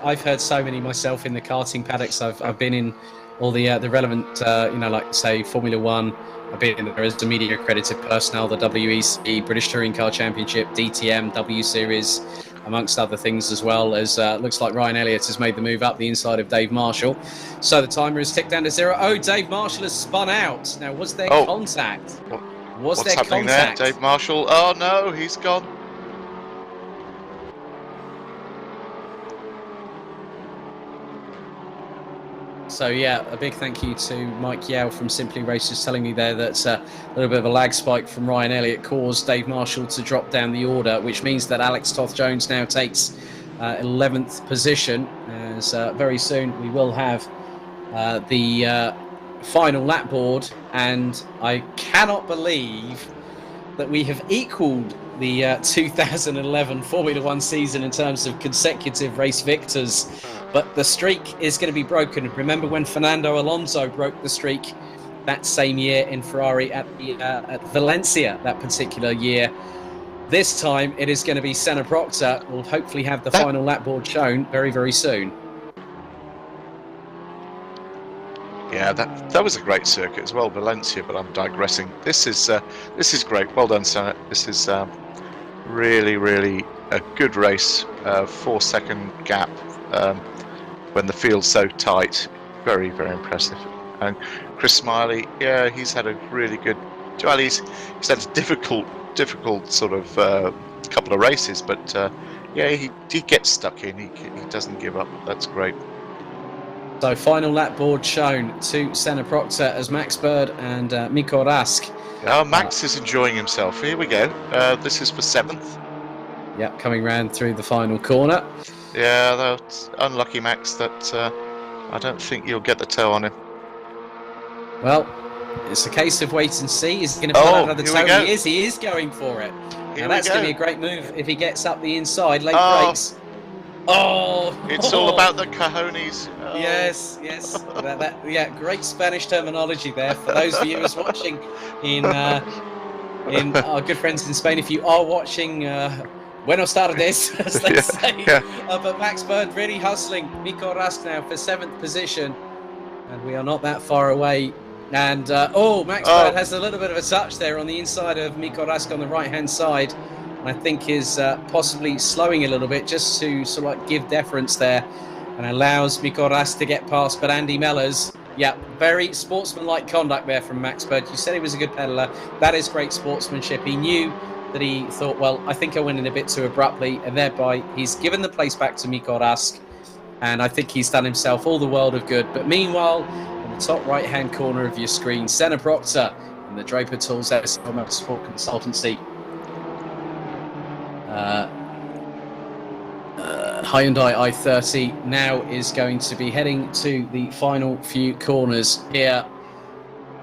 I've heard so many myself in the karting paddocks. I've been in all the relevant, like say Formula One. I've been there as the media accredited personnel, the WEC, British Touring Car Championship, DTM, W-Series, amongst other things as well. As looks like Ryan Elliott has made the move up the inside of Dave Marshall. So the timer has ticked down to 0. Oh, Dave Marshall has spun out. Now, was there contact? What's happening there, Dave Marshall? Oh no, he's gone. So yeah, a big thank you to Mike Yao from Simply Racers telling me there that a little bit of a lag spike from Ryan Elliott caused Dave Marshall to drop down the order, which means that Alex Toth-Jones now takes 11th position, as very soon we will have the final lap board, and I cannot believe that we have equalled the 2011 Formula One season in terms of consecutive race victors. But the streak is going to be broken. Remember when Fernando Alonso broke the streak that same year in Ferrari at Valencia that particular year? This time it is going to be Senna Proctor. We'll hopefully have the final lap board shown very, very soon. Yeah, that was a great circuit as well, Valencia. But I'm digressing. This is great. Well done, Senna. This is really, really a good race. 4-second gap. When the field's so tight, very, very impressive. And Chris Smiley, yeah, he's had a really good. Well, he's had a difficult sort of couple of races, but yeah, he gets stuck in. He doesn't give up. That's great. So final lap board shown to Senna Proctor as Max Bird and Miko Rask. Oh, Max is enjoying himself. Here we go. This is for 7th. Yeah, coming round through the final corner. Yeah, that's unlucky, Max, that I don't think you'll get the toe on him. Well, it's a case of wait and see. He's going to pull out another toe. He is going for it. Now that's going to be a great move if he gets up the inside, late brakes. It's all about the cojones. Oh. Yes. Yeah, great Spanish terminology there for those viewers watching in our good friends in Spain. If you are watching... Buenos tardes, as they say. Yeah. But Max Bird really hustling Miko Rask now for 7th position. And we are not that far away. And, Max Bird has a little bit of a touch there on the inside of Miko Rask on the right-hand side. And I think is possibly slowing a little bit just to sort of like give deference there. And allows Miko Rask to get past. But Andy Mellors, yeah, very sportsmanlike conduct there from Max Bird. You said he was a good peddler. That is great sportsmanship. He knew that he thought, well, I think I went in a bit too abruptly, and thereby he's given the place back to Miko Rask, and I think he's done himself all the world of good. But meanwhile, in the top right-hand corner of your screen, Senna Proctor in the Draper Tools MSL Motorsport Consultancy. Hyundai i30 now is going to be heading to the final few corners here.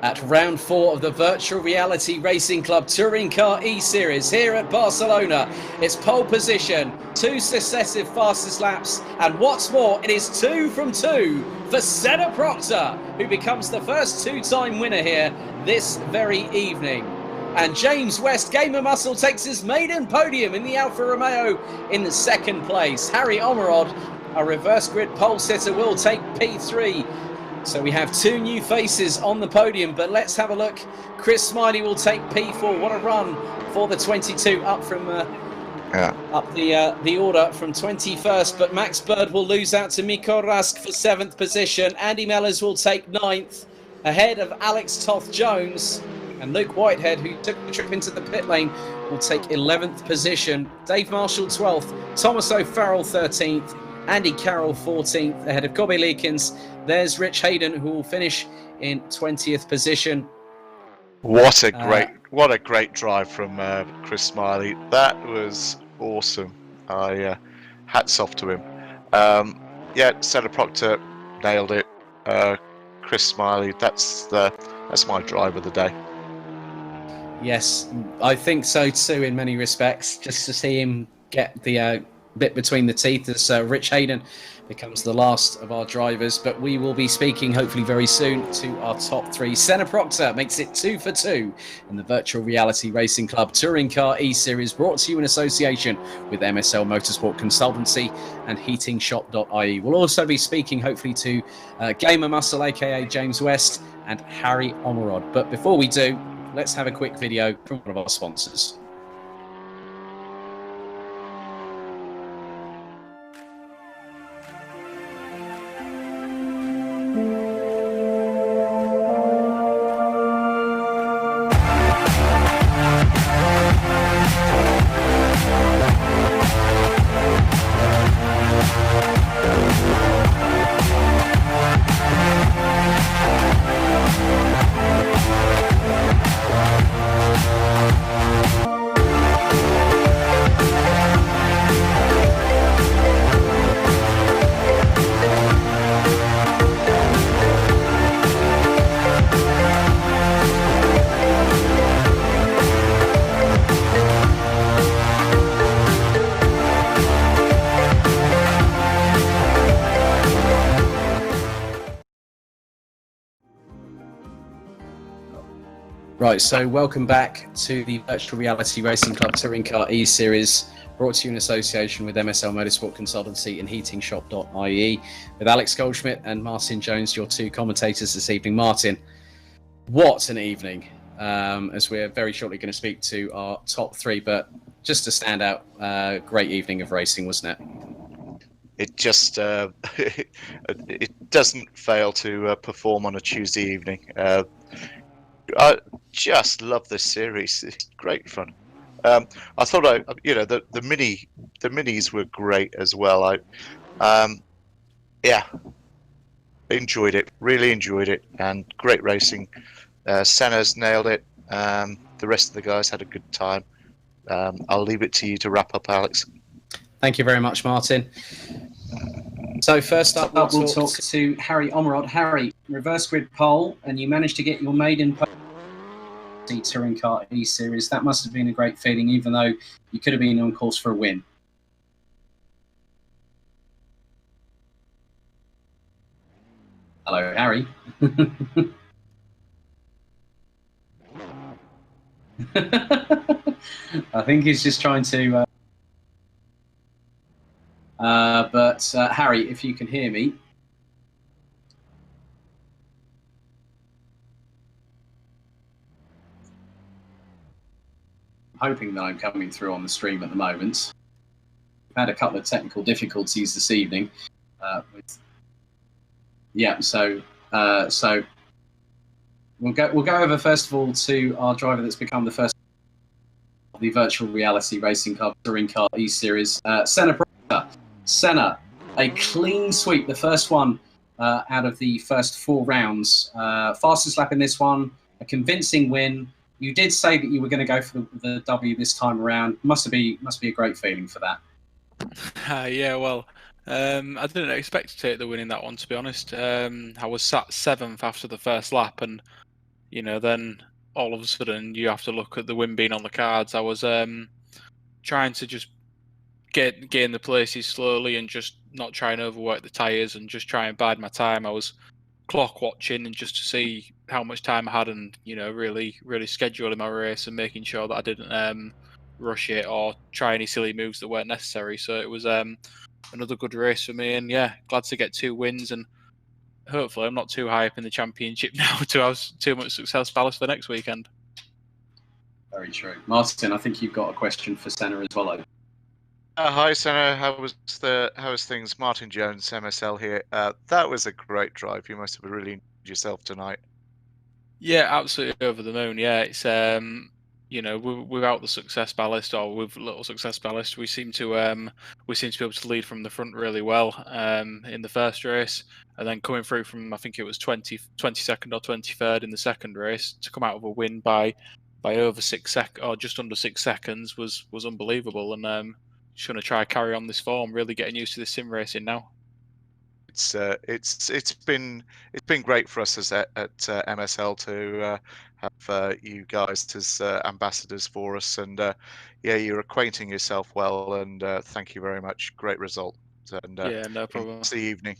at round 4 of the Virtual Reality Racing Club Touring Car eSeries here at Barcelona. It's pole position, 2 successive fastest laps, and what's more, it is 2 from 2 for Senna Proctor, who becomes the first 2-time winner here this very evening. And James West, Gamer Muscle, takes his maiden podium in the Alfa Romeo in the 2nd place. Harry Omerod, a reverse grid pole sitter, will take P3. So we have 2 new faces on the podium, but let's have a look. Chris Smiley will take P4. What a run for the 22, up from up the order from 21st. But Max Bird will lose out to Miko Rask for 7th position. Andy Mellors will take 9th, ahead of Alex Toth-Jones. And Luke Whitehead, who took the trip into the pit lane, will take 11th position. Dave Marshall 12th, Thomas O'Farrell 13th, Andy Carroll 14th, ahead of Gobby Leakins. There's Rich Hayden, who will finish in 20th position. What a great drive from Chris Smiley. That was awesome. Hats off to him. Senna Proctor nailed it. Chris Smiley, that's my drive of the day. Yes, I think so too in many respects. Just to see him get the bit between the teeth as Rich Hayden becomes the last of our drivers. But we will be speaking hopefully very soon to our top 3. Senna Proctor makes it 2 for 2 in the Virtual Reality Racing Club Touring Car eSeries, brought to you in association with MSL Motorsport Consultancy and heatingshop.ie. We'll also be speaking hopefully to Gamer Muscle, aka James West, and Harry Omerod. But before we do, let's have a quick video from one of our sponsors. Right, so welcome back to the Virtual Reality Racing Club Touring Car eSeries, brought to you in association with MSL Motorsport Consultancy and heatingshop.ie, with Alex Goldschmidt and Martin Jones, your 2 commentators this evening. Martin, what an evening, as we're very shortly going to speak to our top 3, but just a standout, great evening of racing, wasn't it? It just it doesn't fail to perform on a Tuesday evening. I just love this series. It's great fun. I thought the minis were great as well. Enjoyed it. Really enjoyed it, and great racing. Senna's nailed it. The rest of the guys had a good time. I'll leave it to you to wrap up, Alex. Thank you very much, Martin. So first up, we'll talk to Harry Omerod. Harry, reverse grid pole, and you managed to get your maiden Touring Car eSeries. That must have been a great feeling, even though you could have been on course for a win. Hello, Harry. I think he's just trying to... But Harry, if you can hear me. I'm hoping that I'm coming through on the stream at the moment. We've had a couple of technical difficulties this evening. So we'll go over first of all to our driver that's become the first of the Virtual Reality Racing Club Touring Car eSeries, Senna Proctor. Senna, a clean sweep, the first one out of the first 4 rounds. Fastest lap in this one, a convincing win. You did say that you were going to go for the W this time around. Must be a great feeling for that. I didn't expect to take the win in that one, to be honest. I was sat 7th after the first lap, and then all of a sudden you have to look at the win being on the cards. I was trying to just gain the places slowly and just not try and overwork the tyres and just try and bide my time. I was clock watching and just to see how much time I had and, really scheduling my race and making sure that I didn't rush it or try any silly moves that weren't necessary. So it was another good race for me, and yeah, glad to get 2 wins, and hopefully I'm not too high up in the championship now to have too much success ballast for next weekend. Very true. Martin, I think you've got a question for Senna as well. Hi, Senna. How was things? Martin Jones, MSL here. That was a great drive. You must have really enjoyed yourself tonight. Yeah, absolutely over the moon. Yeah, it's without the success ballast or with little success ballast, we seem to be able to lead from the front really well in the first race, and then coming through from, I think it was 22nd or 23rd in the second race, to come out with a win by over 6 seconds or just under 6 seconds was unbelievable. And just going to try carry on this form, really getting used to this sim racing now. It's been great for us at MSL to have you guys as ambassadors for us, and you're acquainting yourself well, and thank you very much. Great result, and yeah, no problem. It's the evening.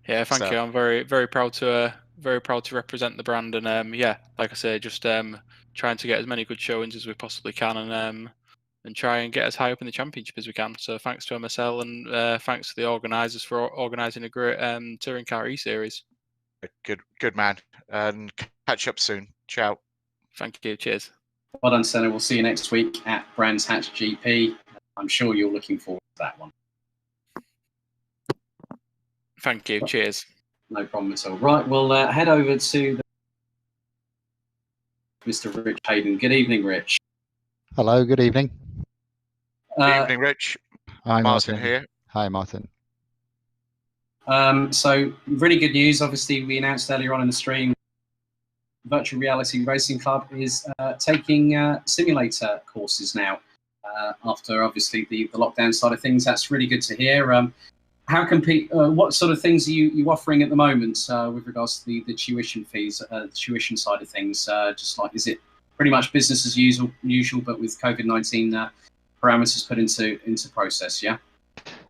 Yeah, thank you. I'm very proud to represent the brand, and like I say, just trying to get as many good showings as we possibly can, and try and get as high up in the championship as we can. So thanks to MSL and thanks to the organisers for organising a great touring car eSeries. Good man, and catch up soon. Ciao. Thank you. Cheers. Well done, Senna. We'll see you next week at Brands Hatch GP. I'm sure you're looking forward to that one. Thank you. Cheers. No problem at all. Right, we'll head over to Mr. Rich Hayden. Good evening, Rich. Hello, good evening. Good evening, Rich. Hi, Martin here. Hi, Martin. So, really good news. Obviously, we announced earlier on in the stream, Virtual Reality Racing Club is taking simulator courses now. After, obviously, the lockdown side of things, that's really good to hear. How can what sort of things are you offering at the moment with regards to the tuition fees, the tuition side of things? Just like, is it pretty much business as usual, but with COVID-19 parameters put into process? Yeah.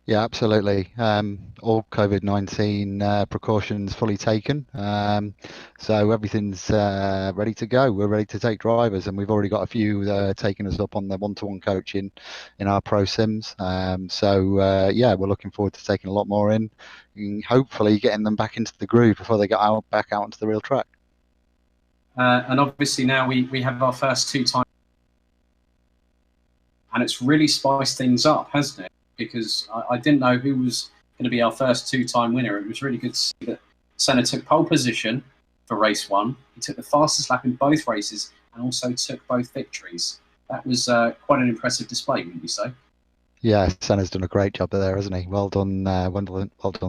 Yeah, absolutely. All COVID-19 precautions fully taken. So everything's ready to go. We're ready to take drivers, and we've already got a few taking us up on the one-to-one coaching in our pro sims. We're looking forward to taking a lot more in, and hopefully getting them back into the groove before they get back out onto the real track. And obviously now we have our first 2 times, and it's really spiced things up, hasn't it? Because I didn't know who was going to be our first 2-time winner. It was really good to see that Senna took pole position for race 1. He took the fastest lap in both races and also took both victories. That was quite an impressive display, wouldn't you say? Yeah, Senna's done a great job there, hasn't he? Well done,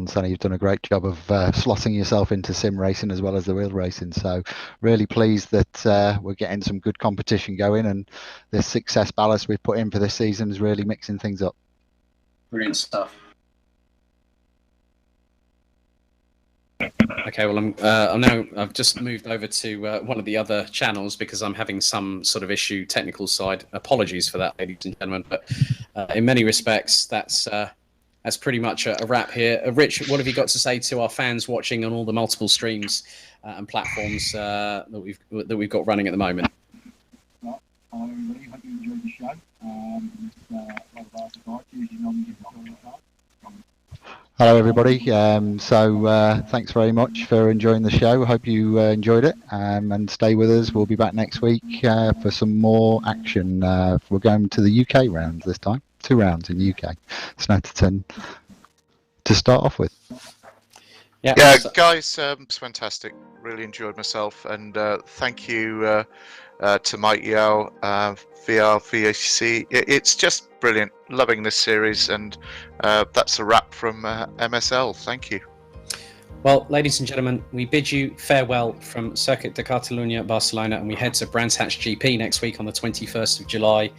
Senna. You've done a great job of slotting yourself into sim racing as well as the real racing. So really pleased that we're getting some good competition going, and this success ballast we've put in for this season is really mixing things up. Brilliant stuff. Okay, well, I've just moved over to one of the other channels because I'm having some sort of issue, technical side. Apologies for that, ladies and gentlemen. But in many respects, that's pretty much a wrap here. Rich, what have you got to say to our fans watching on all the multiple streams and platforms that we've got running at the moment? Well, hello everybody. Hope you enjoyed the show. Hello everybody. Thanks very much for enjoying the show. Hope you enjoyed it, and stay with us. We'll be back next week for some more action. We're going to the UK rounds this time. 2 rounds in the UK. Snetterton to start off with. Yeah, guys, it's fantastic. Really enjoyed myself, and thank you to Mike Yao, VRRC. It's just brilliant. Loving this series, and that's a wrap from MSL. Thank you. Well, ladies and gentlemen, we bid you farewell from Circuit de Catalunya, Barcelona, and we head to Brands Hatch GP next week on the 21st of July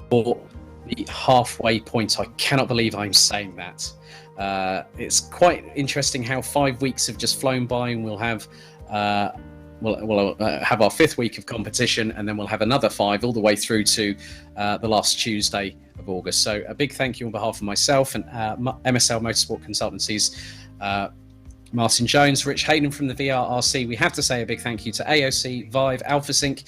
for the halfway point. I cannot believe I'm saying that. It's quite interesting how 5 weeks have just flown by, and we'll have we'll have our 5th week of competition, and then we'll have another 5 all the way through to the last Tuesday of August. So a big thank you on behalf of myself and MSL Motorsport Consultancies, Martin Jones, Rich Hayden from the VRRC. We have to say a big thank you to AOC, Vive, AlphaSync,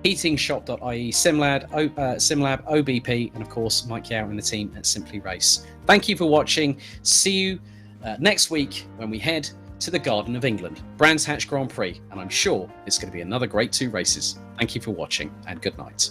HeatingShop.ie, SimLab, OBP, and of course Mike Yao and the team at Simply Race. Thank you for watching. See you next week when we head to the Garden of England, Brands Hatch Grand Prix, and I'm sure it's going to be another great 2 races. Thank you for watching, and good night.